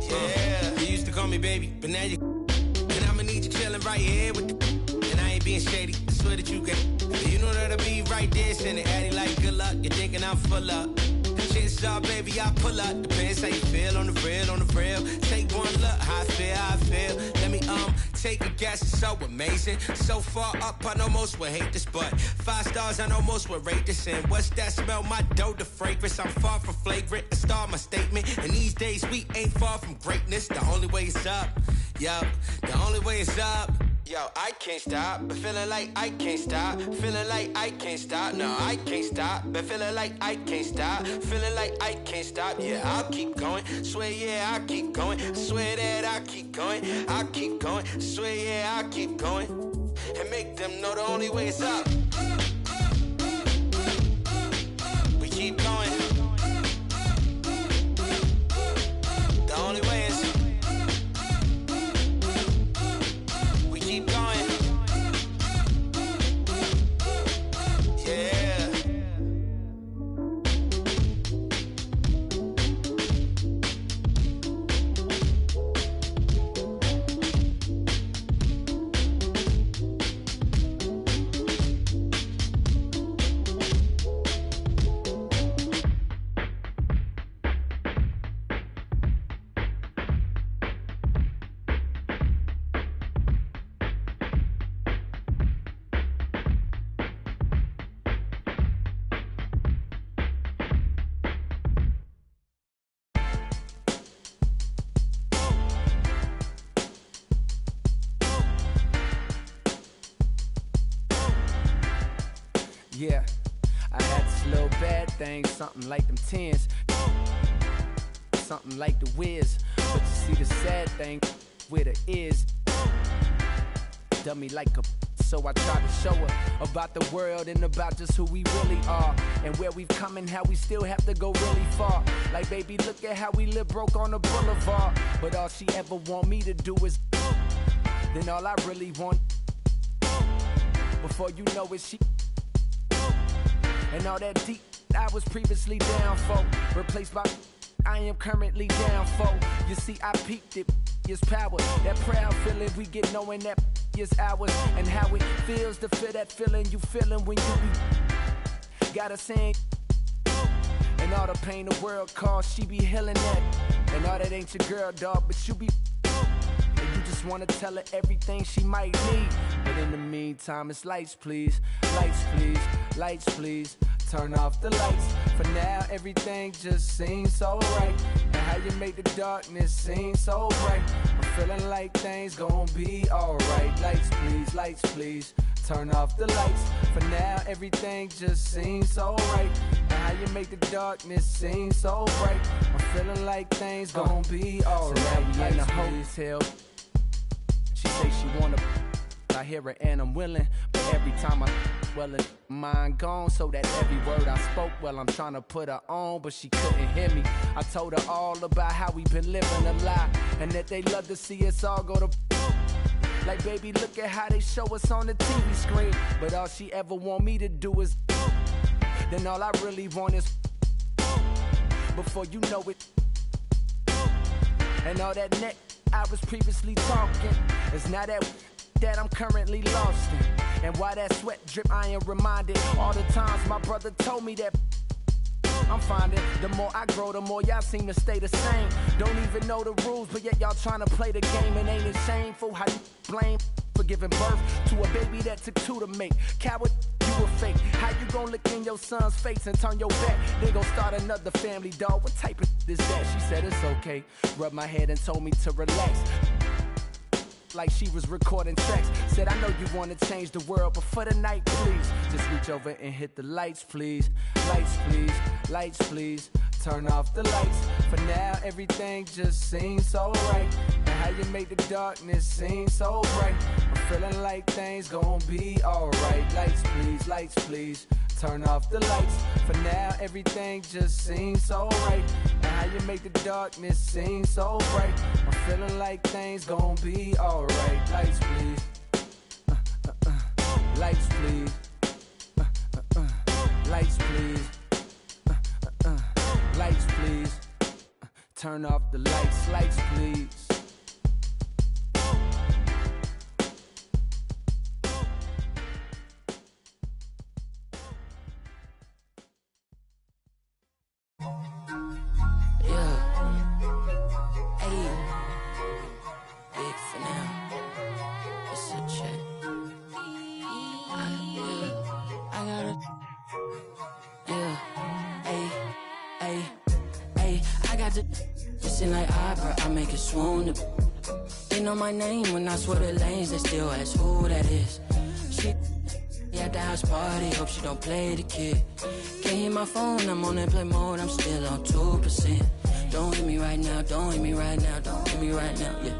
Yeah, you used to call me baby, but now you. And I'ma need you chilling right here with the. And I ain't being shady. I swear that you can. You know that'll be right there, sending Addy like good luck. You're thinking I'm full up. Chances are, baby, I pull up. Depends how you feel on the real, on the real. Take one look, how I feel. Let me take a guess, it's so amazing. So far up, I know most would hate this, but 5 stars, I know most would rate this. And what's that smell? My dough, the fragrance. I'm far from flagrant. A star, my statement. And these days we ain't far from greatness. The only way is up. Yup, the only way is up. Yo, I can't stop, but feeling like I can't stop. Feeling like I can't stop, no, I can't stop. But feeling like I can't stop. Feeling like I can't stop, yeah, I'll keep going. Swear, yeah, I'll keep going. Swear that I'll keep going. I'll keep going. Swear, yeah, I'll keep going. And make them know the only way is up. We keep going. The only way is keep going. Yeah. Yeah, I had this little bad thing, something like them 10s, something like the Wiz. But you see the sad thing with her is, dummy like a. So I tried to show her about the world and about just who we really are, and where we've come and how we still have to go really far. Like, baby, look at how we live broke on the boulevard. But all she ever want me to do is, then all I really want, before you know it, she. And all that deep I was previously down for, replaced by I am currently down for. You see, I peaked it, is power. That proud feeling we get knowing that is ours. And how it feels to feel that feeling you feeling when you be. Gotta sing. And all the pain the world caused, she be healing that. And all that ain't your girl, dog, but you be. And you just wanna tell her everything she might need. But in the meantime, it's lights, please. Lights, please. Lights, please. Turn off the lights. For now, everything just seems so right. And how you make the darkness seem so bright. I'm feeling like things gon' be alright. Lights, please. Lights, please. Turn off the lights. For now, everything just seems so right. And how you make the darkness seem so bright. I'm feeling like things gon' be alright. So now we in the hotel. She say she wanna. I hear her and I'm willing, but every time I, well, it's mind gone. So that every word I spoke, well, I'm trying to put her on, but she couldn't hear me. I told her all about how we been living a lie, and that they love to see us all go to. Like, baby, look at how they show us on the TV screen, but all she ever want me to do is. Then all I really want is. Before you know it. And all that neck I was previously talking is now that I'm currently lost in. And why that sweat drip, I am reminded all the times my brother told me that I'm finding the more I grow, the more y'all seem to stay the same. Don't even know the rules, but yet y'all trying to play the game. And ain't it shameful how you blame for giving birth to a baby that took 2 to make? Coward, you a fake. How you gon' look in your son's face and turn your back? They gon' start another family, dog. What type of is that? She said it's okay. Rubbed my head and told me to relax. like she was recording tracks. Said, I know you wanna change the world, but for the night, please, just reach over and hit the lights, please. Lights, please, lights, please. Turn off the lights. For now, everything just seems so right. And how you make the darkness seem so bright. I'm feeling like things gon' be alright. Lights, please, lights, please. Turn off the lights. For now, everything just seems so right. And how you make the darkness seem so bright. I'm feeling like things gon' be alright. Lights, please. Lights, please. Lights, please. Lights, please. Turn off the lights. Lights, please. Listen like opera, I make it swoon. They know my name when I swear the lanes, they still ask who that is. She at the house party, hope she don't play the kid. Can't hear my phone, I'm on airplane mode, I'm still on 2%. Don't hit me right now, don't hit me right now, don't hit me right now, yeah.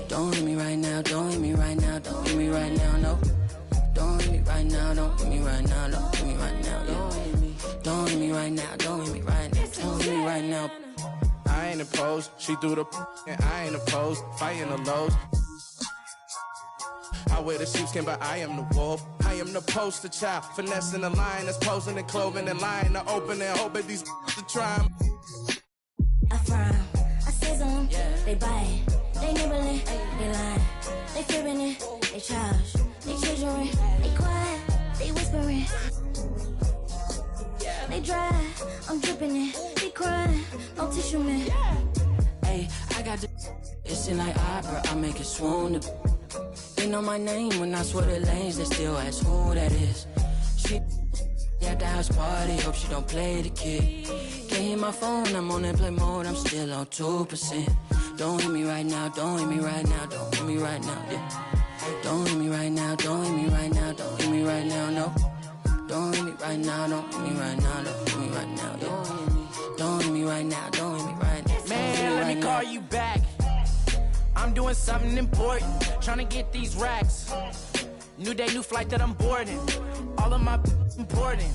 Don't hit me right now, don't hit me right now, don't hit me right now, no. Don't hit me right now, don't hit me right now, don't hit me right now, yeah. Don't hit me right now, don't hit me right now, don't hit me right now. I ain't opposed, she threw the and I ain't opposed, fighting the lows. I wear the sheepskin, but I am the wolf. I am the poster child, finessing the line that's posing and clothing and lying to open and hoping these to try. I frown, I sizzle them, they bite, they nibbling, they lying, they fibbing it, they charge, they children, they quiet, they whispering. They dry, I'm dripping it, they crying, no tissue man. Hey, I got the listen like opera, I make it swoon. They know my name when I swear the lanes, they still ask who that is. She at the house party, hope she don't play the kid. Can't hear my phone, I'm on airplane mode, I'm still on 2%. Don't hit me right now, don't hit me right now, don't hit me right now, yeah. Don't hit me right now, don't hit me right now, don't hit me right now, no. Don't hit me right now, don't hit me right now, don't hit me right now, yeah. Don't hit me right now, don't hit me right now. Man, let me call you back. I'm doing something important, trying to get these racks. New day, new flight that I'm boarding. All of my important.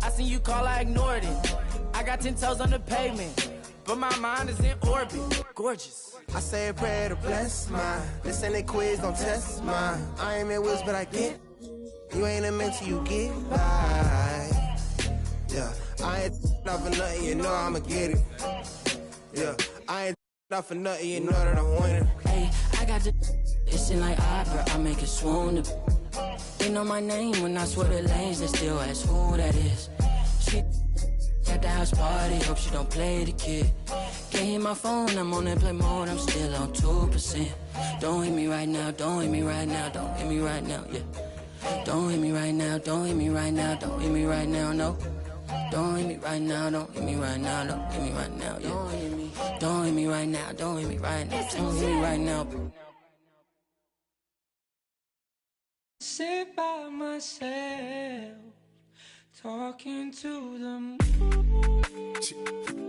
I seen you call, I ignored it. I got 10 toes on the pavement, but my mind is in orbit. Gorgeous. I say a prayer to bless mine. This ain't a quiz, don't test mine. I ain't in wills, but I get. You ain't a mentor, you get by. Yeah, I ain't not for nothing, you know I'ma get it. Yeah, I ain't not for nothing, you know that I'm winning. Hey, I got the listen like opera, I make it swoon. They know my name when I swear the lanes, they still ask who that is. She at the house party, hope she don't play the kid. Can't hear my phone, I'm on airplane mode, I'm still on 2%. Don't hit me right now, don't hit me right now, don't hit me right now, yeah. Don't hit me right now, don't hit me right now, don't hit me right now, no. Don't hit me right now, don't hit me right now, don't hit me right now, yeah. Don't hit me right now, don't hit me right now, don't hit me right now. Sit by myself, talking to the moon.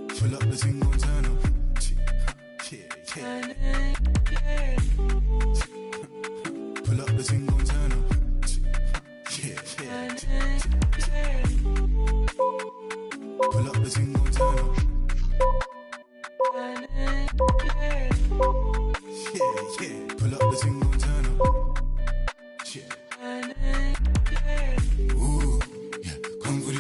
Pull up the thing on turn up. Yeah. Pull up the thing on turn up. Pull up the thing on turn up. Yeah. Pull up the thing on turn up. Ooh, yeah. Come for the.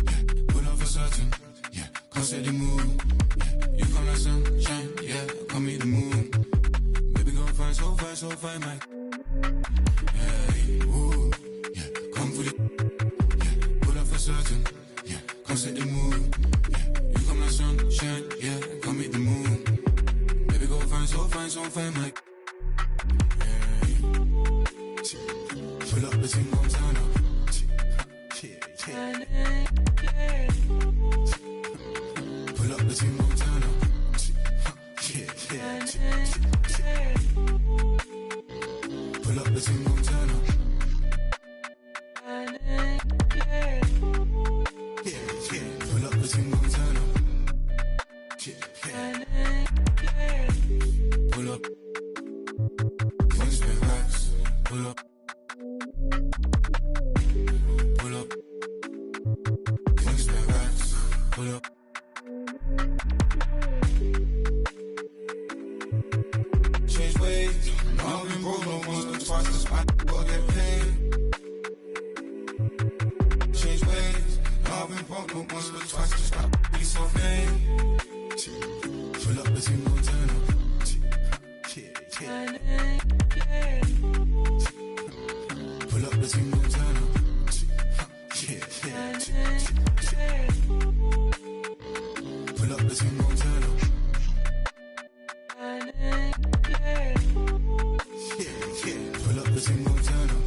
Yeah. Pull up for certain. Yeah. Come set the mood. Yeah. You come like sunshine. Yeah. Come meet the moon. Baby, go fine, so fine, so fine, Mike. Ooh, yeah. Come for the. Yeah. Pull up for certain. Yeah. Come set the mood. Yeah. You come like sunshine. Yeah. Come meet the moon. Baby, go fine, so fine, Mike. Pull up the thing on turn up. Pull up the thing on turn up. pull up. Change ways, I've been broke no once but twice, cause my will get paid. Change ways, I've been broke no once but twice, cause my be so vain. Pull up the team, no turn up. Pull up the team, no turn up. Pull up the team, no turn up. Pull up the team, no turn up.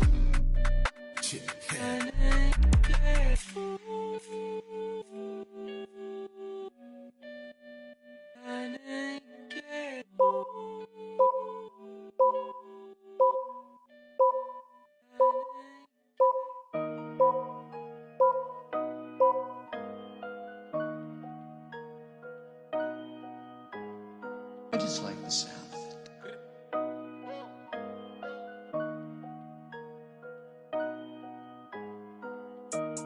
I just like the sound.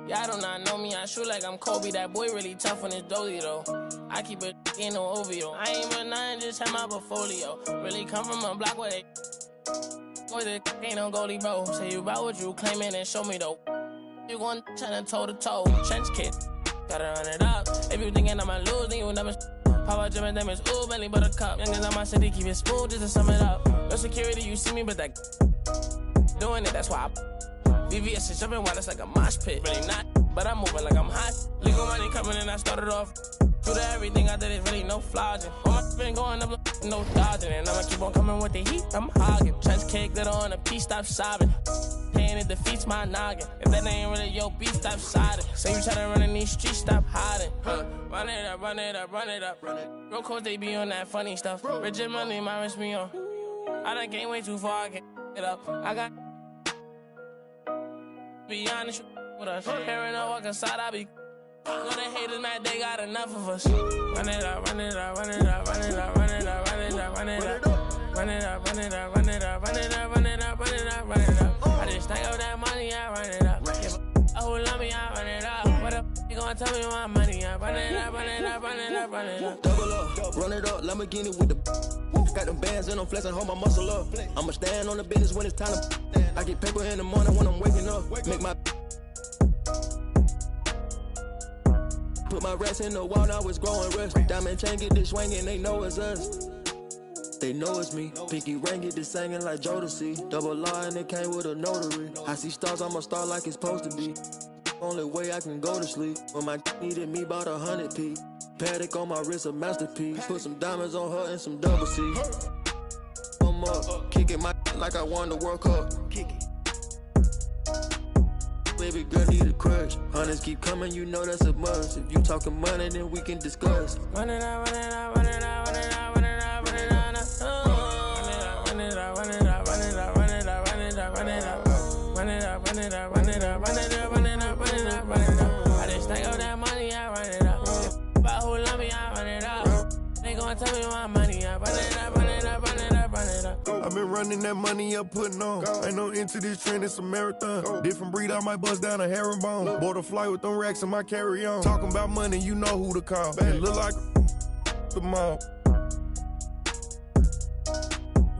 Y'all do not know me, I shoot like I'm Kobe. That boy really tough on his dolly though. I keep it in no OVO. I ain't with nothing, just have my portfolio. Really come from a block where they with it ain't no goalie, bro. Say you about what you claiming and show me though. You gon' tryna toe to toe. Trench kid, gotta run it up. If you thinking I'ma lose, then you never. Power Jim and them is ooh, Bentley Buttercup. Youngins on my city, keep it smooth just to sum it up. No security, you see me, but that doing it, that's why I VVS is jumping while it's like a mosh pit. Really not, but I'm moving like I'm hot. Legal money coming in, I started off. True to everything I did is really no flogging. All my been going up, no dodging. And I'ma keep on coming with the heat, I'm hogging. Trench cake, glitter on a piece, stop sobbing. Pain, it defeats my noggin. If that ain't really your beef, stop siding. Say you try to run in these streets, stop hiding. Run it up, run it up, run it up. Real codes, they be on that funny stuff. Rich and money, my wrist me on. I done came way too far, I can't get up. I got be honest with us. Hearing her walk inside, I be know the haters mad, they got enough of us. Run it up, run it up, run it up, run it up, run it up, run it up, run it up. Run it up, run it up, run it up, run it up, run it up, run it up, run it up. I just stack up that money, I run it up. Give a who love me, I run it up. What up, you gon' tell me my money, I run it up, run it up, run it up, run it up. Double up, run it up, Lamborghini with the got them bands and I'm flexing, hold my muscle up. I'ma stand on the business when it's time to I get paper in the morning when I'm waking up. Make my put my rest in the wall, now it's growing rust. Diamond chain get this swinging, they know it's us. They know it's me. Pinky ring get this singing like Jodeci. Double R and it came with a notary. I see stars, I'm a star like it's supposed to be. Only way I can go to sleep. When my needed me about 100p. Paddock on my wrist, a masterpiece. Put some diamonds on her and some double C. I'm up, kicking my like I won the World Cup. Kick it. Baby girl need a crush. Hunters keep coming, you know that's a must. If you talking money, then we can discuss. Run it up, run it up, run it up, run it up, run it up, run it up, run it up, run it up, run it up, run it up, run it up, run it up, run it up, run it up, run it up, run it up, run it up, run it up, run it up. I just stack up that money, I run it up. But who love me, I run it up. They gon' tell me my money, I run it up, run it up, run it up, run it up. I've been running that money up, putting on. Ain't no into this trend, it's a marathon. Different breed, I might bust down a herringbone. Bought a flight with them racks in my carry-on. Talking about money, you know who to call. It look like the mall.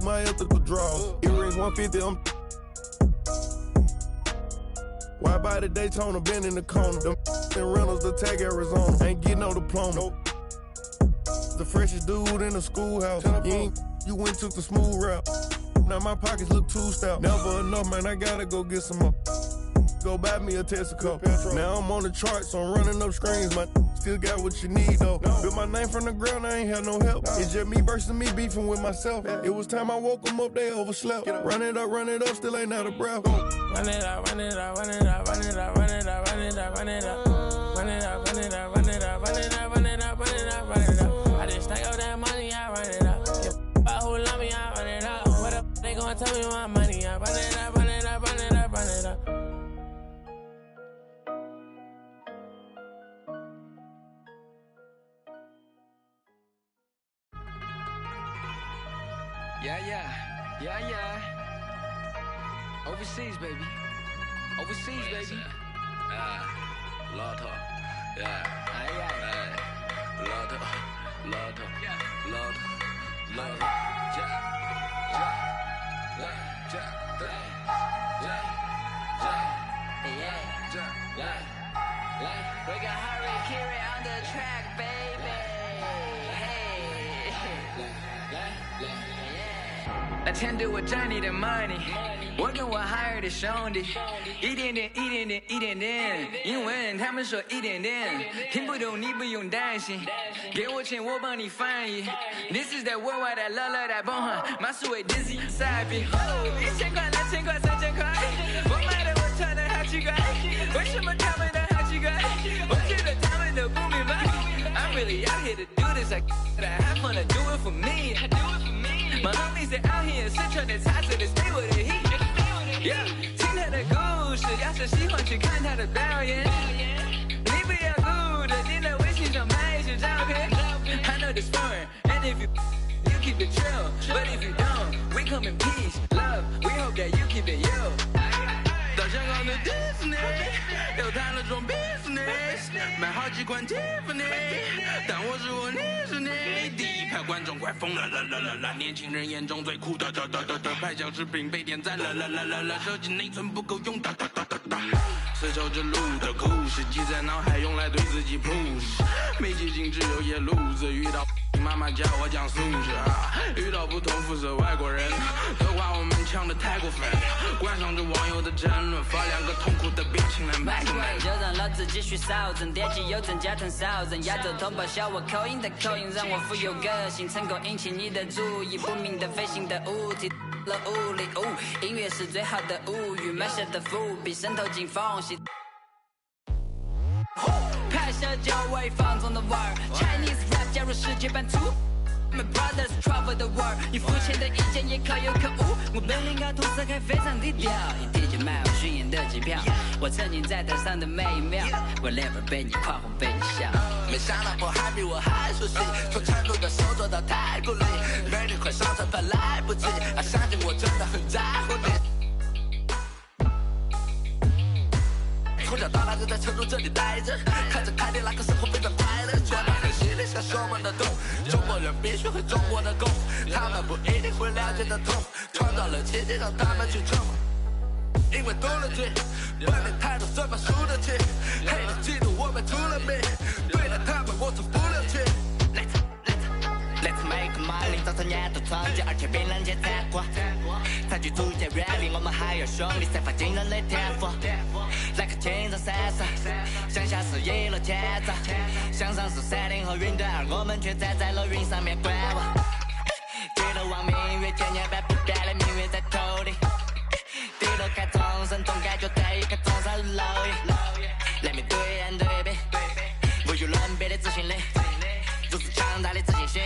My ethical draw. Earrings 150, I'm. Why by the Daytona, been in the corner. Them rentals, the tag Arizona. Ain't getting no diploma. The freshest dude in the schoolhouse. You went took the smooth route. Now my pockets look too stout. Never enough, man, I gotta go get some more. Go buy me a Texaco. Now I'm on the charts, so I'm running up screens. My still got what you need though. Built my name from the ground, I ain't had no help. It's just me versus me beefing with myself. It was time I woke them up, they overslept. Run it up, still ain't out of breath. Run it up, run it up, run it up, run it up, run it up, run it up, run it up. Run it up, run it up, run it up, run it up, run it up, run it up, run it up. I just stack up that money, I run it up. But who love me, I run it up. What up, they gon' tell me my money, I run it up, run it up, run it up, run it up. Yeah. Overseas, baby. Overseas, baby. Law talk. Yeah. Aye. We got Harry Kiri on the track, baby. Hey. 那钱对我赚你的 money， 我跟我 hire 的兄弟，一点点，一点点，一点点。英文他们说一点点，听不懂你不用担心，给我钱我帮你翻译。This is that worldwide that love that bomb， 马术为 Dizzy 赛比。1000块、2000块、3000块，我买的我穿的好奇怪，为什么他们的好奇怪？我觉得他们都不明白。I'm really out here to do this, I have fun to do it for me. My homies they out here 身穿的彩色的 stay with the heat。Yeah， 听他的故事，要是喜欢去看他的表演，你不要顾的，你在微信上拍一些照片。I know this fun, and if you keep it chill, but if you don't, we come in peace, love. We hope that you keep it you. 到香港的 Disney， 又谈了种 business， 买好几款 Tiffany， 但我是我，你是你。第一排观众快疯了，年轻人眼中最酷的，拍小视频被点赞了，手机内存不够用，丝绸之路的故事记在脑海，用来对自己 push。没接近只有夜路子，遇到妈妈教我讲素质，遇到不同肤色外国人的话，我们呛得太过分，观赏着网友的争论，发两个痛苦的表情来卖个卖。就让老子继续扫整，点击有增加成扫人，亚洲同胞笑我口音的口音，让我富有个性，成功引起你的注意，不明的飞行的物体。了物理音乐是最好的物语，埋下的伏笔渗透进缝隙。拍摄就为放纵的味儿 ，Chinese rap 加入世界版图。My brothers travel the world， 你肤浅的意见也可有可无。我本领高，涂色还非常低调，一提就买我巡演的机票。我曾经在台上的每一秒 ，whatever 被你夸红被你笑。没想到我还比我还熟悉，从成都的手做到太古里，美女快上车怕来不及，相信我真的很在乎你。从小到大就在成都这里待着，看着凯迪拉克生活非常快乐，觉得很犀利，想说我的懂，中国人必须会中国的功，他们不一定会了解的痛，创造了奇迹让他们去冲，因为懂了解，本领态度怎么输得起，黑的嫉妒我们出了名，对了他们我从不留情。Let's make money， 早餐也都创建，而且比人家才过。才去组建 rally， 我们还有兄弟散发惊人的天赋。来个青藏散沙，向下是一路前走，向上是30后云端，而我们却站在了云上面观望。低头望明月，千年半不变的命运在头顶。低头看众生，总感觉在一个中上蝼蚁。来面对眼对比，无与伦比的自信力。如此强大的自信心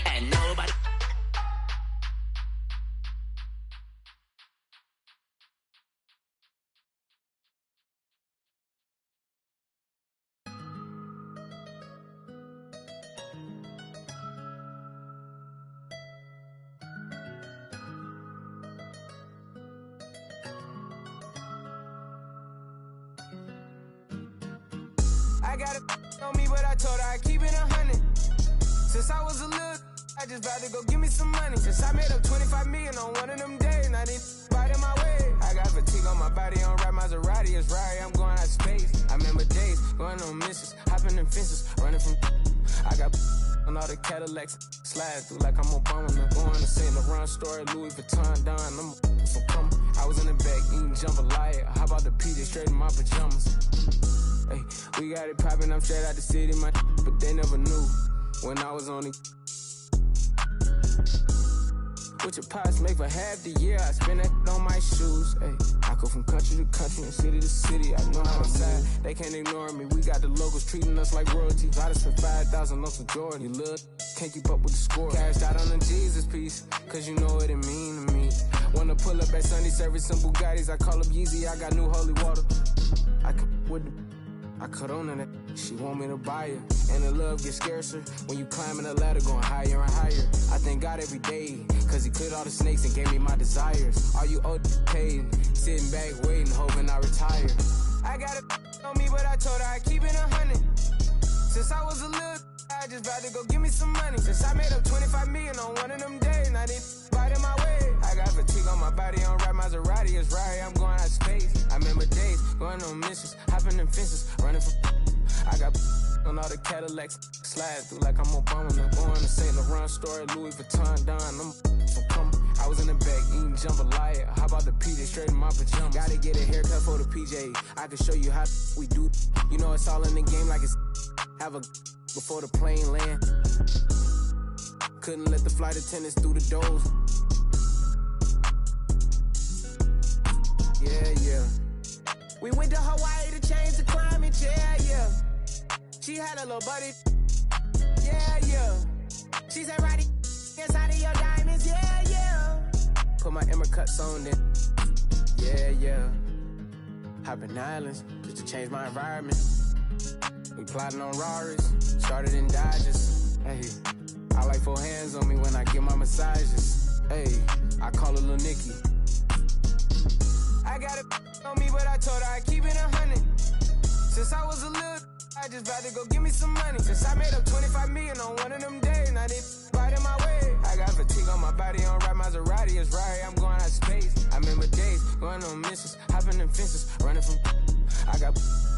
，and nobody。I got a on me, but I told her I keep it 100. Since I was a little, I just vowed to go give me some money. Since I made up 25 million on one of them days, now they right in my way. I got fatigue on my body, on ride Maserati, it's Rari, I'm going out of space. I remember days, going on missions, hopping in fences, running from. I got on all the Cadillacs, slide through like I'm Obama. I'm going to St. Laurent store, Louis Vuitton, Don, I'm some plumber. I was in the back eating jambalaya, how about the PJ straight in my pajamas? Hey, we got it poppin', I'm straight out the city, my but they never knew when I was on it. What your pots make for half the year, I spend that on my shoes. Hey, I go from country to country and city to city, I know how to side. They can't ignore me, we got the locals treating us like royalty. I just spent 5,000 on some Jordan, you look, can't keep up with the score. Cashed out on the Jesus piece, cause you know what it mean to me. Wanna pull up at Sunday service, some Bugattis, I call up Yeezy, I got new holy water. I can with the I cut on that, she want me to buy her. And the love gets scarcer when you climbing the ladder going higher and higher. I thank God every day, cause he cleared all the snakes and gave me my desires. Are you old paid, sitting back waiting, hoping I retire? I got a on me, but I told her I keep it 100. Since I was a little, I just just about to go give me some money. Since I made up 25 million on one of them days, now they biting my way. I got fatigue on my body, on right Maserati, it's right, I'm going out of space. I remember days, going on missions, hopping in fences, running for. I got on all the Cadillacs, slide through like I'm Obama. I'm going to St. Laurent store, Louis Vuitton, Don. I'm so come. I was in the back eating jambalaya. How about the PJ straight in my pajamas? Gotta get a haircut for the PJ. I can show you how we do. You know it's all in the game like it's have a before the plane land. Couldn't let the flight attendants through the doors. Yeah. We went to Hawaii to change the climate, yeah. She had a little buddy, yeah. She said, Roddy, inside of your diamonds, yeah. Put my Emma cuts on then, yeah. Hopping islands, just to change my environment. We plotting on Raris, started in Dodges, hey. I like 4 hands on me when I get my massages, hey. I call her Lil Nicky. I got it on me, but I told her I'd keep it 100. Since I was a little, I just about to go give me some money. Since I made up 25 million on one of them days, now they biting my way. I got fatigue on my body, on right Maserati, it's right, I'm going out of space. I remember days, going on missions, hopping in fences, running from. I got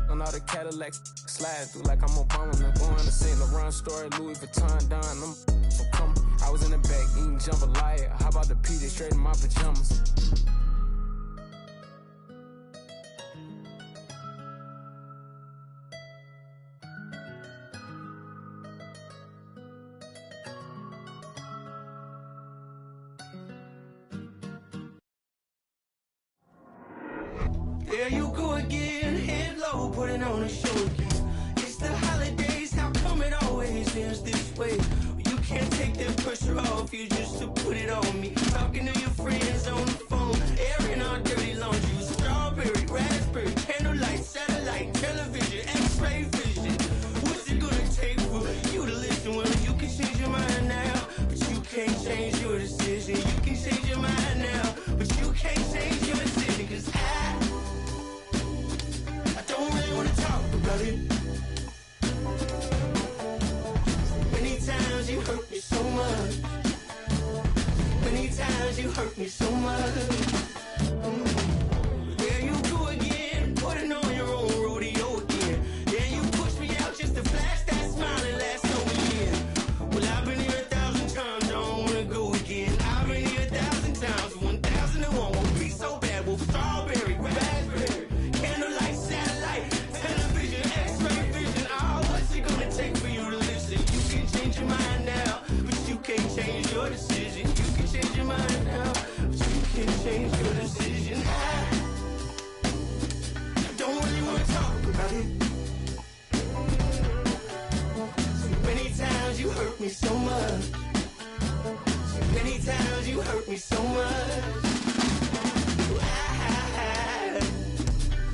on all the Cadillacs, slide through like I'm Obama. I'm going to St. Laurent store, Louis Vuitton, Don. I'm so come. I was in the back eating jambalaya. How about the PJ straight in my pajamas? There you go again, head low, putting on a show again. It's the holidays, how come it always ends this way? You can't take that pressure off you just to put it on me. Talking to your friends on the phone, airing our dirty laundry. Strawberry, raspberry, candlelight, satellite, television, x-ray vision. What's it gonna take for you to listen? Well, you can change your mind now, but you can't change your decision. You can change your mind now, but you can't change your decision. Cause I don't really want to talk about it. Many times you hurt me so much. Many times you hurt me so much. There you go again, putting on your own rodeo again. Yeah, you pushed me out just to flash that smile and last over again. Well, I've been here 1,000 times, I don't want to go again. I've been here 1,000 times, 1,001 won't be so bad. Well, strawberry, raspberry, candlelight, satellite, television, x-ray vision. Oh, what's it gonna take for you to listen? You can change your mind now, but you can't change your decision. You can change your mind now, but you can't change your decision. I don't really want to talk about it. So many times you hurt me so much. So many times you hurt me so much.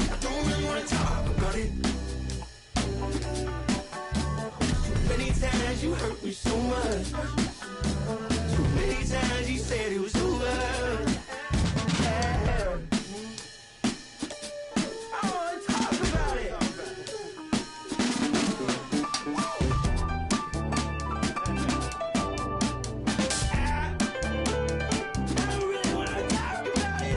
I don't really want to talk about it. Too many times you hurt me so much. Too many times you said it was over. I want to talk about it. I don't really want to talk about it.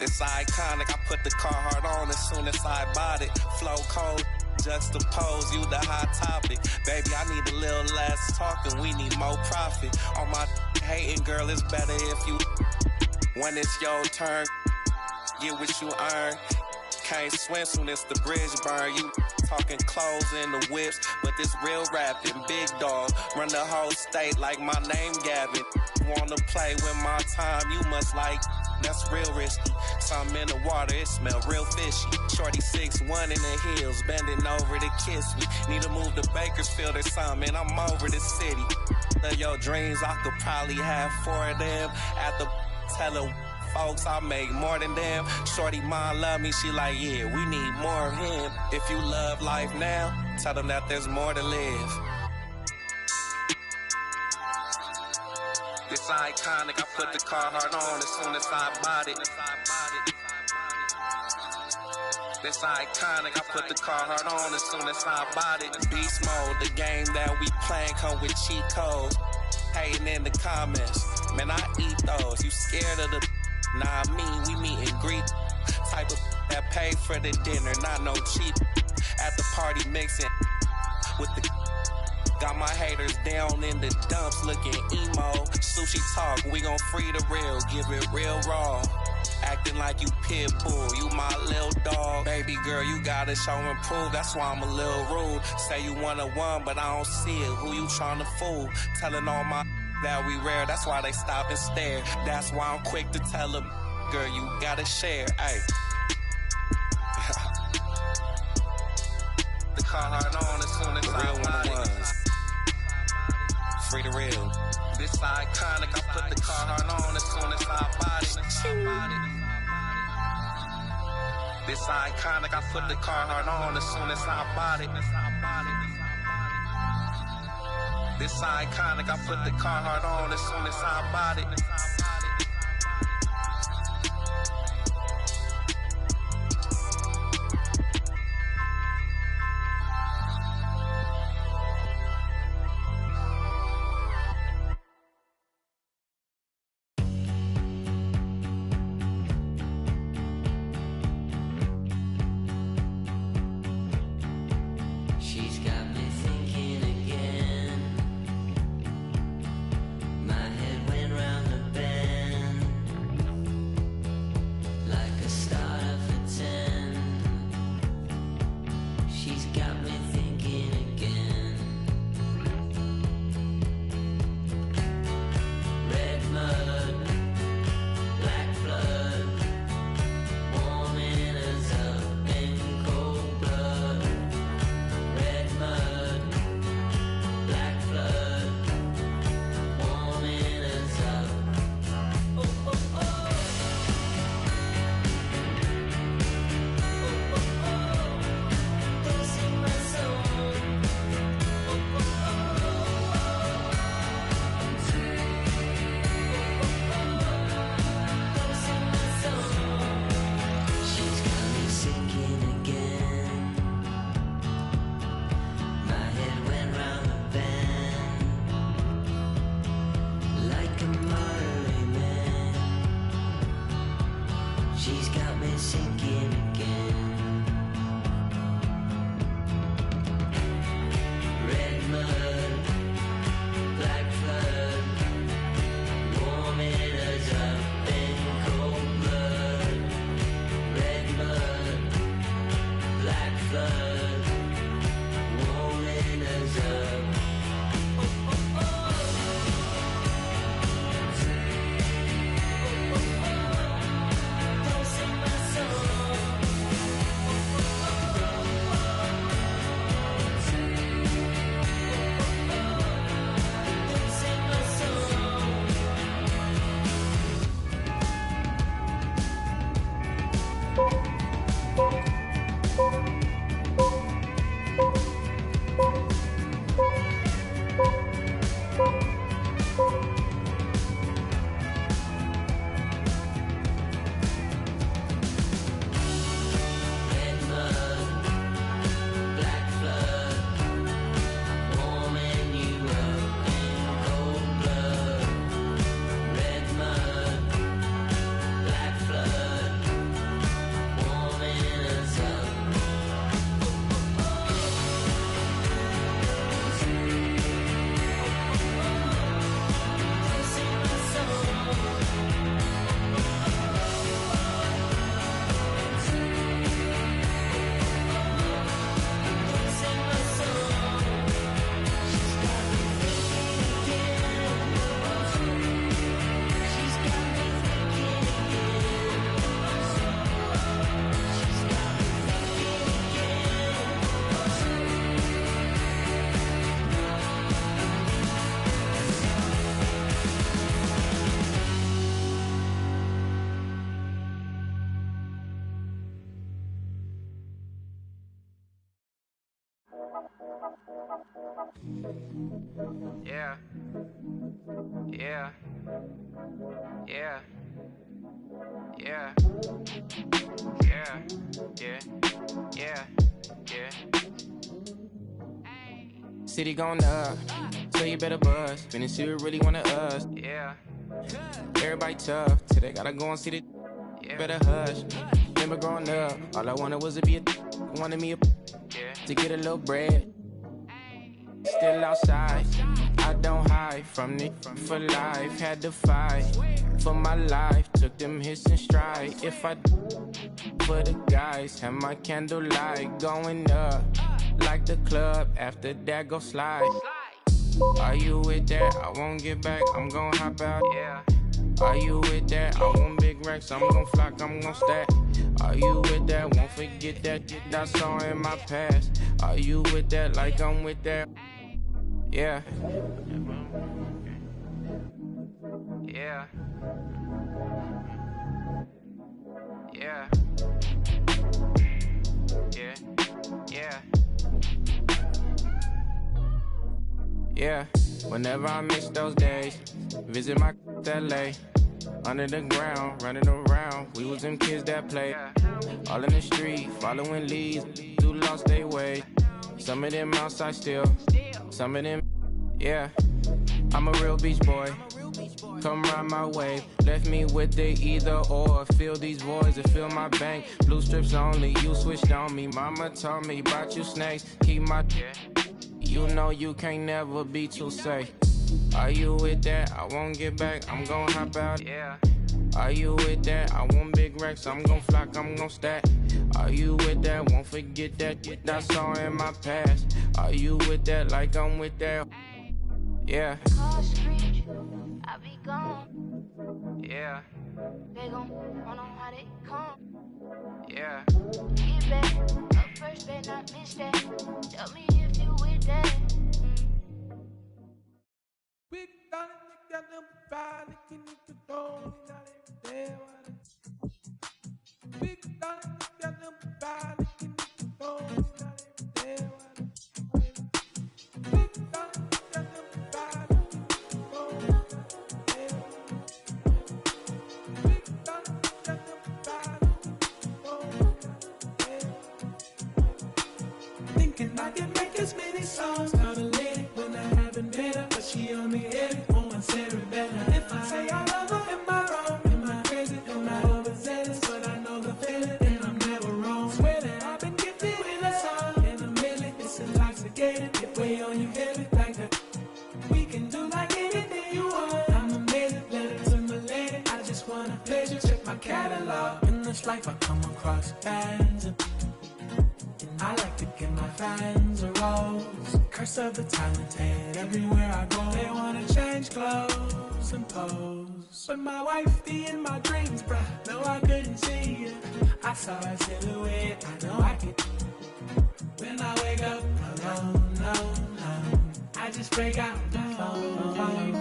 It's iconic, I put the Carhartt on as soon as I bought it. Flow cold, juxtapose, you the hot topic. Baby, I need a little less talking, we need more profit. On my hating, girl, it's better if you. When it's your turn, get what you earn. Can't swim soon as the bridge burn. You talking clothes in the whips, but this real rapping. Big dog, run the whole state like my name Gavin. Wanna play with my time, you must like. That's real risky. Something in the water, it smell real fishy. Shorty 6'1" in the hills, bending over to kiss me. Need to move to Bakersfield or something, I'm over the city. Your dreams, I could probably have 4 of them. At the tell her folks, I make more than them. Shorty mom love me, she like, yeah, we need more of him. If you love life now, tell them that there's more to live. This iconic, I put the Carhartt on as soon as I bought it. This iconic, I put the Carhartt on as soon as I bought it. Beast mode, the game that we playing come with cheat codes. Hating in the comments, man, I eat those. You scared of the, nah, we meet and greet. Type of that pay for the dinner, not no cheap. At the party mixing with the, got my haters down in the dumps looking emo. Sushi talk, we gon' free the real, give it real raw. Acting like you pit bull, you my little dog. Baby girl, you gotta show and prove, that's why I'm a little rude. Say you wanna one, but I don't see it, who you tryna fool? Telling all my that we rare, that's why they stop and stare. That's why I'm quick to tell them, girl, you gotta share, ayy. The Carhartt on as soon as I want it. Free the real. This iconic, I put the Carhartt on as soon as I bought it. This iconic, I put the Carhartt on as soon as I bought it. This iconic, I put the Carhartt on as soon as I bought it. My head went round the bend. Yeah. Yeah. Yeah. Yeah. Yeah. Yeah. Yeah. Yeah. City going up, so you better buzz. Finna see what really wanna us. Yeah. Everybody tough, till they gotta go and see the. Yeah. Better hush. Remember growing up, all I wanted was to be a. Wanted me a. Yeah. To get a little bread. Still outside, I don't hide from it for life. Had to fight for my life, took them hits in stride. If I for the guys, have my candlelight going up like the club. After that, go slide. Are you with that? I won't get back. I'm gon' hop out. Yeah. Are you with that? I want big racks. I'm gon' flock. I'm gon' stack. Are you with that? Won't forget that shit I saw in my past. Are you with that? Like I'm with that. Yeah. Yeah. Yeah. Yeah. Yeah. Yeah. Whenever I miss those days, visit my LA. Under the ground, running around, we was them kids that play. All in the street, following leads, who lost their way. Some of them outside still, some of them, yeah. I'm a real beach boy, come ride my wave. Left me with the either or, fill these voids and fill my bank. Blue strips only, you switched on me. Mama told me, brought you snakes, keep my, you know you can't never be too safe. Are you with that? I won't get back, I'm gon' hop out. Yeah. Are you with that? I want big racks, I'm gon' flock, I'm gon' stack. Are you with that? Won't forget that shit I saw in my past. Are you with that? Like I'm with that. Yeah. I be gone. Yeah. They gon' wanna know how they come. Yeah. Get back, up first, better not miss that. Tell me if you with that. We got it, got them fire, they can eat the dome, not every day. We got it, got them fire, they can eat the dome, not every day. We got it, got them fire, they can eat the dome, not every day. We got it, got them fire, they can eat the dome, not every day. Thinking I can make as many songs, call a lady when I haven't met her, but she on me every woman said it better. If I say I love her, am I wrong? Am I crazy? Am I overzealous? But I know the feeling, and I'm never wrong. Swear that I've been gifted with a song in a million. It's intoxicated. If we on you heavy like that, we can do like anything you want. I'm amazing, letter to my lady. I just want a pleasure. Check my catalog. In this life, I come across fans. I like to give my fans a rose. Curse of the talented, everywhere I go they wanna change clothes and pose. But my wife be in my dreams, bruh. No, I couldn't see it. I saw her silhouette, I know I could. When I wake up alone, no, I just break out the phone.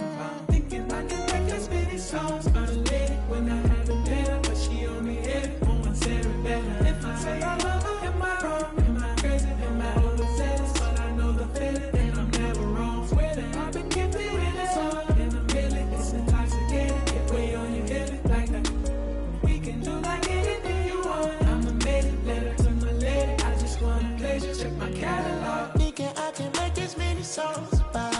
Thinking I can make as many songs for the lady when I haven't met her, but she on me every woman said it better. If I say I love her, am I wrong? Crazy, am I overzealous? But I know the feeling, and I'm never wrong. Swear that I've been gifted with a song in a million. It's intoxicated. If we on you heavy like that, we can do like anything you want. I'm amazing, letter to my lady. I just want a pleasure. Check my catalog. Thinking I can make as many songs about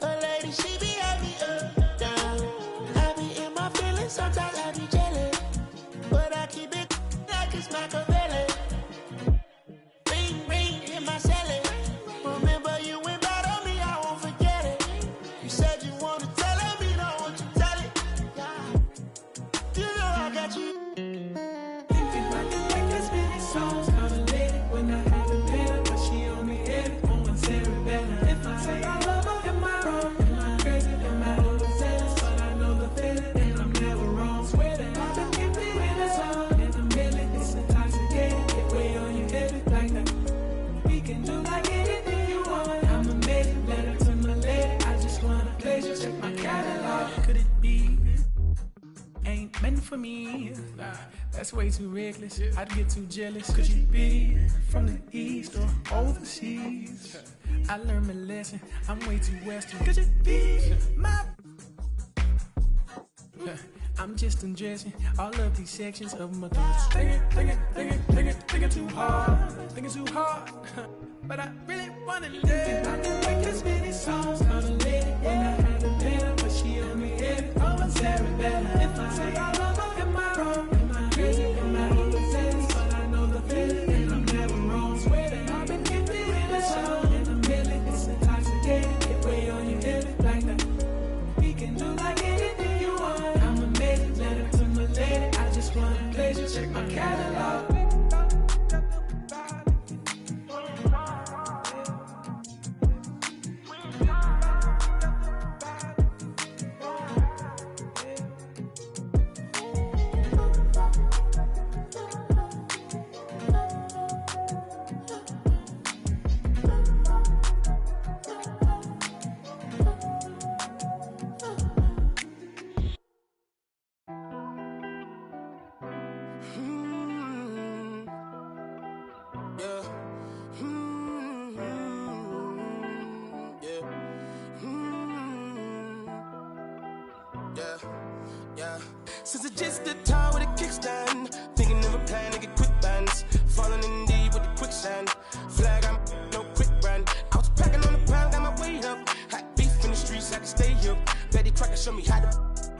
a lady. She be happy up down. Happy That's way too reckless. I'd get too jealous. Could you be from the east or overseas? I learned my lesson. I'm way too western. Could you be my? I'm just undressing all of these sections of my thoughts. Thinking too hard. But I really wanna live. I can make as many songs, gonna let it. When I had a better, but she on me heavy. Oh, I'm Sarah better. If I say I love her, am I wrong? Am I crazy? Am I overzealous? But I know the feeling, and I'm never wrong. Swear that I've been gifted in the song, and I'm feeling it's intoxicating. Get way on your head like that. We can do like anything you want. I'm amazing, letter to my lady. I just wanna pleasure, check my catalog. Since it's just the time with a kickstand, thinking of a plan to get quick bands, falling in deep with the quicksand. Flag, I'm no quick brand. I was packing on the pound, got my weight up. Hot beef in the streets, had to stay up. Betty Crocker show me how to,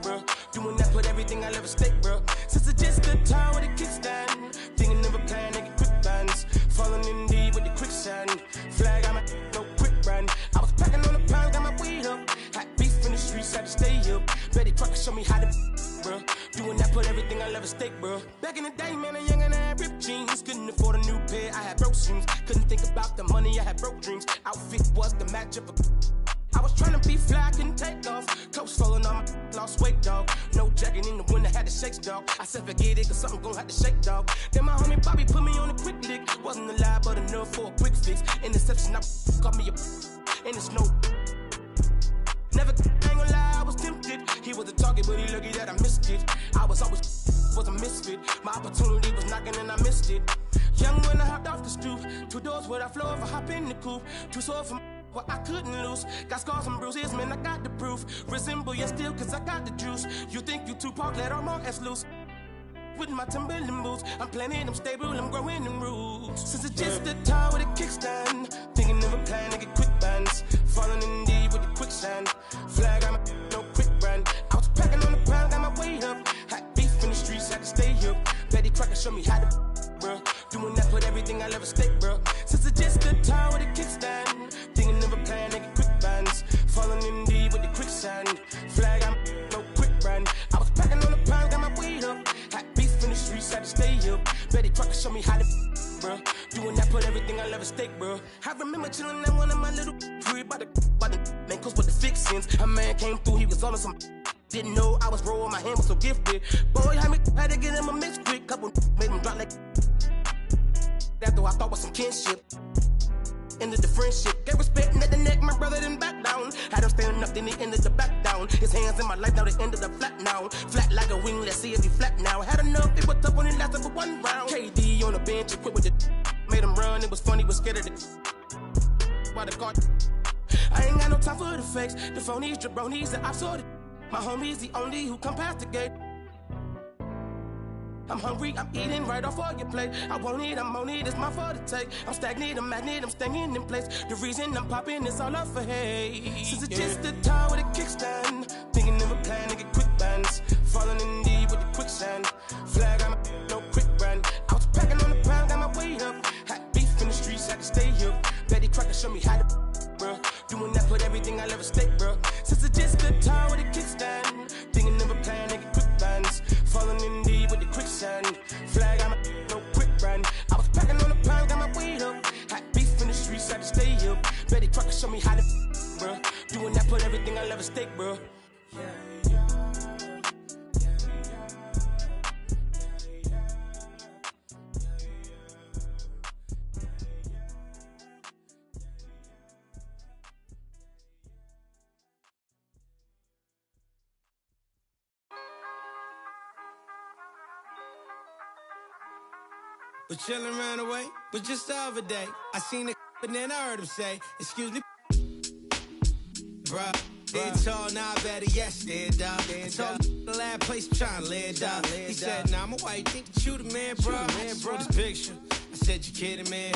bro. Doing that, put everything I love at stake, bro. Since it's just the time with a kickstand, thinking of a plan to get quick bands, falling in deep with the quicksand. Flag, I'm no quick brand. I was packing on the pound, got my weight up. Hot beef in the streets, had to stay up. Betty Crocker show me how to, bro. Doing that, put everything I love at stake, bro. Back in the day, man, a young and I had ripped jeans. Couldn't afford a new pair, I had broke streams. Couldn't think about the money, I had broke dreams. Outfit was the match of a. I was trying to be fly, couldn't take off. Clothes falling on my lost weight, dog. No jacket in the winter, had to shake, dog. I said forget it, cause something gon' have to shake, dog. Then my homie Bobby put me on a quick lick. Wasn't alive, but enough for a quick fix. Interception, I got me a. And it's no. Never, I ain't gonna lie, I was tempted. He was a target, but he lucky that I missed it. I was always was a misfit. My opportunity was knocking and I missed it. Young when I hopped off the stoop. 2 doors where I flow if I hop in the coupe. Too sore from what I couldn't lose. Got scars and bruises, man, I got the proof. Resemble you still, cause I got the juice. You think you Tupac, let all my ass loose. With my Timberland boots, I'm planning, I'm stable, I'm growing in roots. Since it's just the time with a kickstand, thinking of a plan to get quick bands, falling in deep with the quicksand. Flag, I'm no quick brand. I was packing on the pound, got my weight up. Hot beef in the streets, had to stay up. Betty Crocker show me how to, bro. Doing that, put everything I love at stake, bro. Since it's just the time with a kickstand, thinking of a plan to get quick bands, falling in deep with the quicksand. Flag, I'm no quick brand. I was packing on the pound, got my weight up. Hot beef in the streets, had to stay up. Betty Crocker show me how to, bro. Doing that, put everything I love at stake, bro. I remember chilling at one of my little crib by the man, cause with the fixins. A man came through, he was on some. Didn't know I was rolling, my hand was so gifted. Boy, had to get him a mix quick. Couple made him drop like. That though I thought was some kinship. Ended the friendship, gave respect at the neck, my brother didn't back down. Had him standing up, then he ended the back down. His hands in my life, now they ended up flat now. Flat like a wing, let's see if he flat now. Had enough, it was tough when it lasted for 1 round. KD on the bench, equipped with it. Made him run, it was funny, was scared of it. Why the card? I ain't got no time for the fakes. The phonies, jabronis, the obsolete. My homie's the only who come past the gate. I'm hungry, I'm eating right off all your plate. I want it, I'm on it, it's my fault to take. I'm stagnant, I'm magnet, I'm staying in place. The reason I'm popping is all up for hate. Since it's just the time with a kickstand, thinking of a plan to get quick bands, falling in deep with the quicksand. Flag, I'm no quick brand. I was packing on the pound, got my weight up. Hot beef in the streets, had to stay up. Betty Crocker show me how to, bro. Doing that, put everything I love at stake, bro. Since it's just the time with a kickstand, thinking of a plan to get quick bands, falling in deep with the quicksand. Flag, I'm no quick brand. I was packing on the pound, got my weight up. Hot beef in the streets, had to stay up. Betty Crocker show me how to, bro. Doing that, put everything I love at stake, bro. but chillin' ran away. But just the other day, I seen the but then I heard him say, excuse me, bruh. Dead tall, now I better yes, dead dog. I told him the last place I'm trying to live, dog. He said, nah, my wife think that you the man, bro. I just saw this picture. I said, you kidding, man?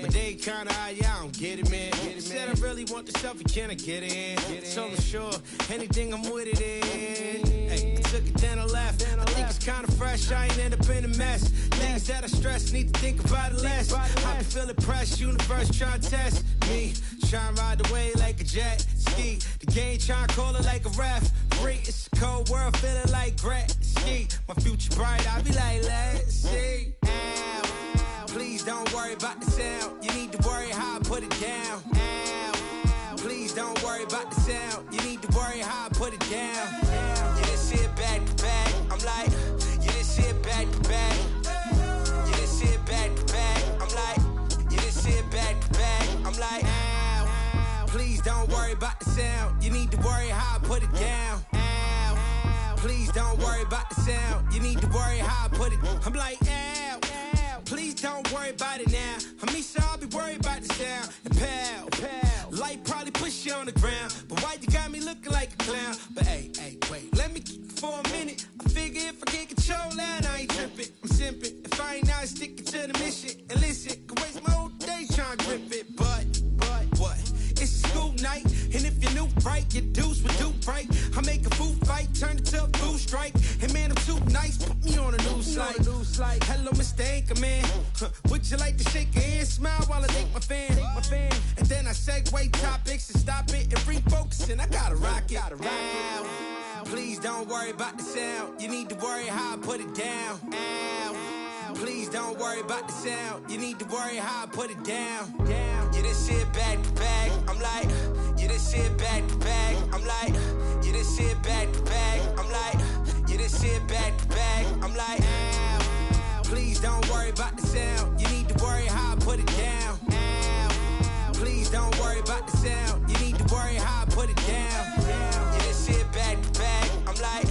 But they kinda high, yeah, I don't get it, man. He said, I really want the stuff, can I get it in? So I'm sure, anything I'm with it in. Hey, I took it, then I left. I think it's kinda fresh, I ain't end up in a mess. Things that I stress, need to think about it less. I can feel it press, universe trying to test me. Trying to ride the wave like a jet ski. The game trying to call it like a ref. Free, it's a cold world, feeling like Gret ski. My future bright, I be like, let's see. Ow. Please don't worry about the sound. You need to worry how I put it down. Ow. Please don't worry about the sound. You need to worry how I put it down. Yeah, this shit back to back. I'm like, yeah, this shit back to back. Yeah, this shit back to back. I'm like, yeah, this shit back to back. I'm like, ow. Please don't worry about the sound. You need to worry how I put it down. Ow. Please don't worry about the sound. You need to worry how I put it. I'm like, ow. Please don't worry about it now. I mean, so I'll be worried about the sound. And pal, light probably push you on the ground. But why you got me looking like a clown? But hey, wait, let me keep it for a minute. I figure if I can't control that, I ain't tripping. I'm simping. If I ain't now sticking to the mission. And listen, could waste my whole day trying to grip it. But what? It's a school night, and if you're new, right, your dudes would do right. I make a food fight, turn it to a food strike. And man, I'm too nice, put me on a new slide. Hello, Mr. Anchorman. Would you like to shake your hand, smile while I take my fan? And then I segue topics and stop it and refocus, and I gotta rock it. Ow. Please don't worry about the sound. You need to worry how I put it down. Ow. Please don't worry about the sound. You need to worry how I put it down. Yeah, this shit back to back. I'm like, yeah, this shit back to back. I'm like, yeah, this shit back to back. I'm like, yeah, this shit back to back. I'm like, ow. Please don't worry about the sound. You need to worry how I put it down. Ow. Please don't worry about the sound. You need to worry how I put it down. Yeah, this shit back to back. I'm like,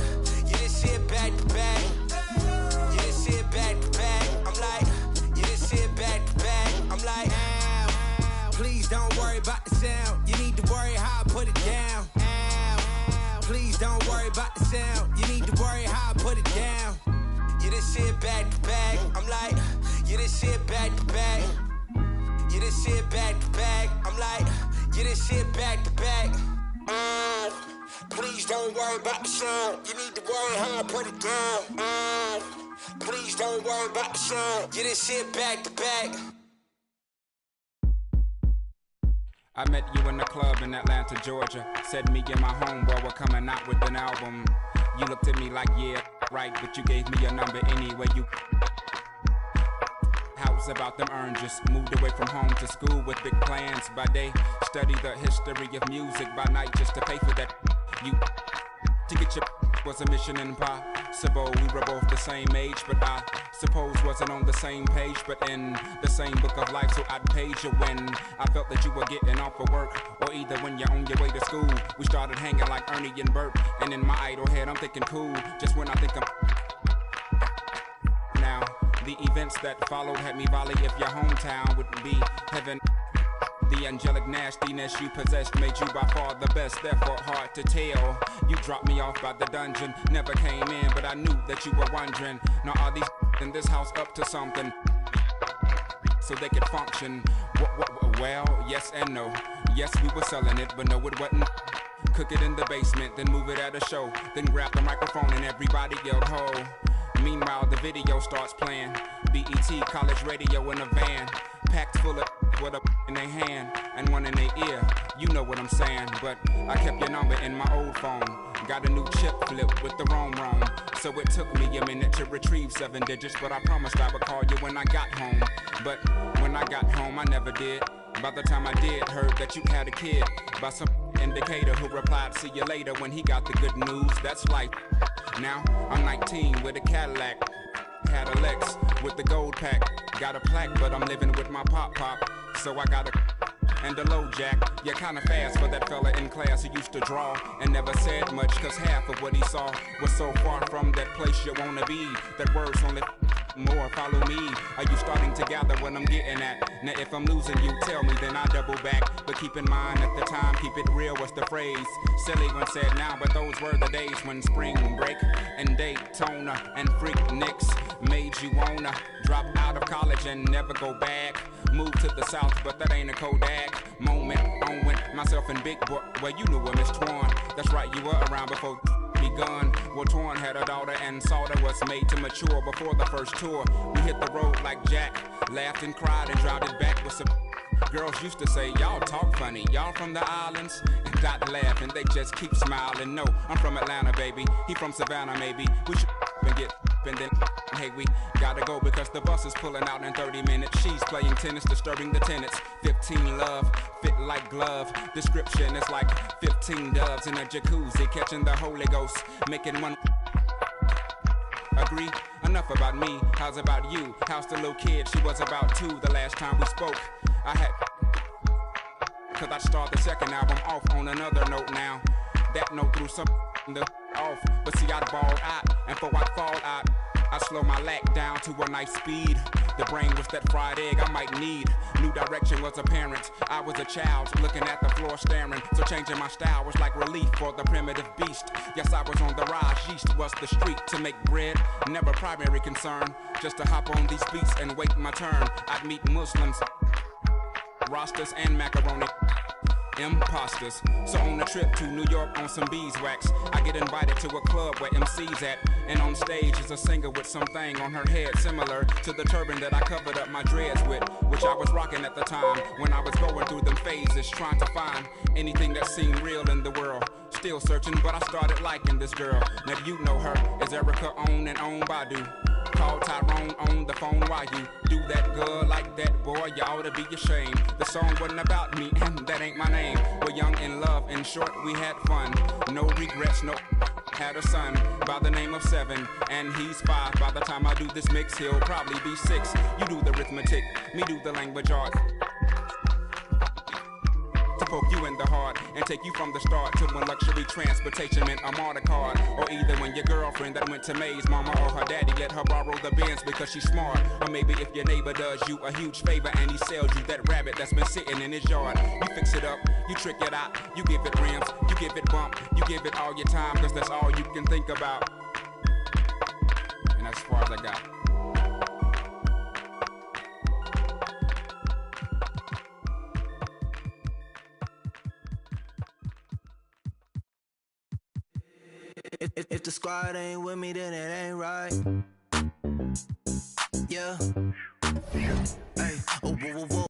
yeah, this shit back to back. Yeah, this shit back to back. I'm like, yeah, this shit back to back. I'm like, ow. Please don't worry about the sound. You need to worry how I put it down. Ow. Please don't worry about the sound. You need to worry how I put it down. Yeah, this shit back to back. I'm like, yeah, this shit back to back. Yeah, this shit back to back. I'm like, yeah, this shit back to back. Please don't worry about the sound. You need to worry how I put it down. Please don't worry about the sound. Yeah, this shit back to back. I met you in the club in Atlanta, Georgia. Said me and my homeboy were coming out with an album. You looked at me like, yeah, right, but you gave me your number anyway. You house about them earned, just moved away from home to school with big plans. By day, study the history of music. By night, just to pay for that. You to get your was a mission impossible. We were both the same age, but I suppose wasn't on the same page, but in the same book of life. So I'd page you when I felt that you were getting off of work, or either when you're on your way to school. We started hanging like Ernie and Bert, and in my idle head I'm thinking cool. Just when I think I'm now, the events that followed had me volley if your hometown would be heaven. The angelic nastiness you possessed made you by far the best, therefore hard to tell. You dropped me off by the dungeon, never came in, but I knew that you were wondering, now are these in this house up to something so they could function? Well, yes and no. Yes, we were selling it, but no, it wasn't. Cook it in the basement, then move it at a show, then grab the microphone and everybody yelled ho. Meanwhile, the video starts playing. BET, college radio in a van, packed full of with a in their hand and one in their ear. You know what I'm saying, but I kept your number in my old phone. Got a new chip flip with the roam. So it took me a minute to retrieve 7 digits, but I promised I would call you when I got home. But when I got home, I never did. By the time I did, heard that you had a kid by some indicator who replied, see you later, when he got the good news. That's life. Now I'm 19 with a Cadillac, had a Lex with the gold pack. Got a plaque, but I'm living with my pop. So I got a and a low jack. You're kinda fast for that fella in class who used to draw and never said much, cause half of what he saw was so far from that place you wanna be. That words only more, follow me. Are you starting to gather what I'm getting at? Now if I'm losing you, tell me, then I double back. But keep in mind at the time, keep it real was the phrase. Silly when said now, but those were the days when spring break and Daytona and freak Nicks made you wanna drop out of college and never go back. Move to the south, but that ain't a Kodak moment. On went myself and Big Boy, well you knew Miss Twan. That's right, you were around before begun. Well, Twan had a daughter and Salter was made to mature before the first tour. We hit the road like Jack, laughed and cried and drowned it back with some. Girls used to say, y'all talk funny, y'all from the islands? And Dot laugh and they just keep smiling. No, I'm from Atlanta, baby. He from Savannah, maybe. We should and get and then hey, we gotta go because the bus is pulling out in 30 minutes. She's playing tennis, disturbing the tenants. 15 love, fit like glove. Description is like 15 doves in a jacuzzi, catching the Holy Ghost, making one. Agree? Enough about me, how's about you? How's the little kid? She was about 2 the last time we spoke. I had cause I'd start the second album off on another note now. That note threw some off, but see I'd ball out, and before I'd fall out, I slow my lack down to a nice speed. The brain was that fried egg I might need. New direction was apparent. I was a child looking at the floor staring. So changing my style was like relief for the primitive beast. Yes, I was on the rise. Yeast was the street to make bread. Never primary concern. Just to hop on these beats and wait my turn. I'd meet Muslims, Rastas and macaroni. Imposters. So on a trip to New York on some beeswax, I get invited to a club where MC's at, and on stage is a singer with something on her head similar to the turban that I covered up my dreads with, which I was rocking at the time when I was going through them phases, trying to find anything that seemed real in the world. Still searching, but I started liking this girl. Now you know her as Erica on and on Badu. Call Tyrone on the phone while you do that girl like that, boy, you ought to be ashamed. The song wasn't about me, and that ain't my name. We're young in love, in short, we had fun. No regrets, no. Had a son by the name of 7, and he's 5. By the time I do this mix, he'll probably be 6. You do the arithmetic, me do the language art. To poke you in the heart and take you from the start to when luxury transportation meant a MARTA card. Or either when your girlfriend that went to May's mama or her daddy let her borrow the Benz because she's smart. Or maybe if your neighbor does you a huge favor and he sells you that rabbit that's been sitting in his yard. You fix it up, you trick it out, you give it rims, you give it bump, you give it all your time because that's all you can think about. And that's as far as I got. If the squad ain't with me, then it ain't right. Yeah. Hey, oh, whoa, whoa, whoa.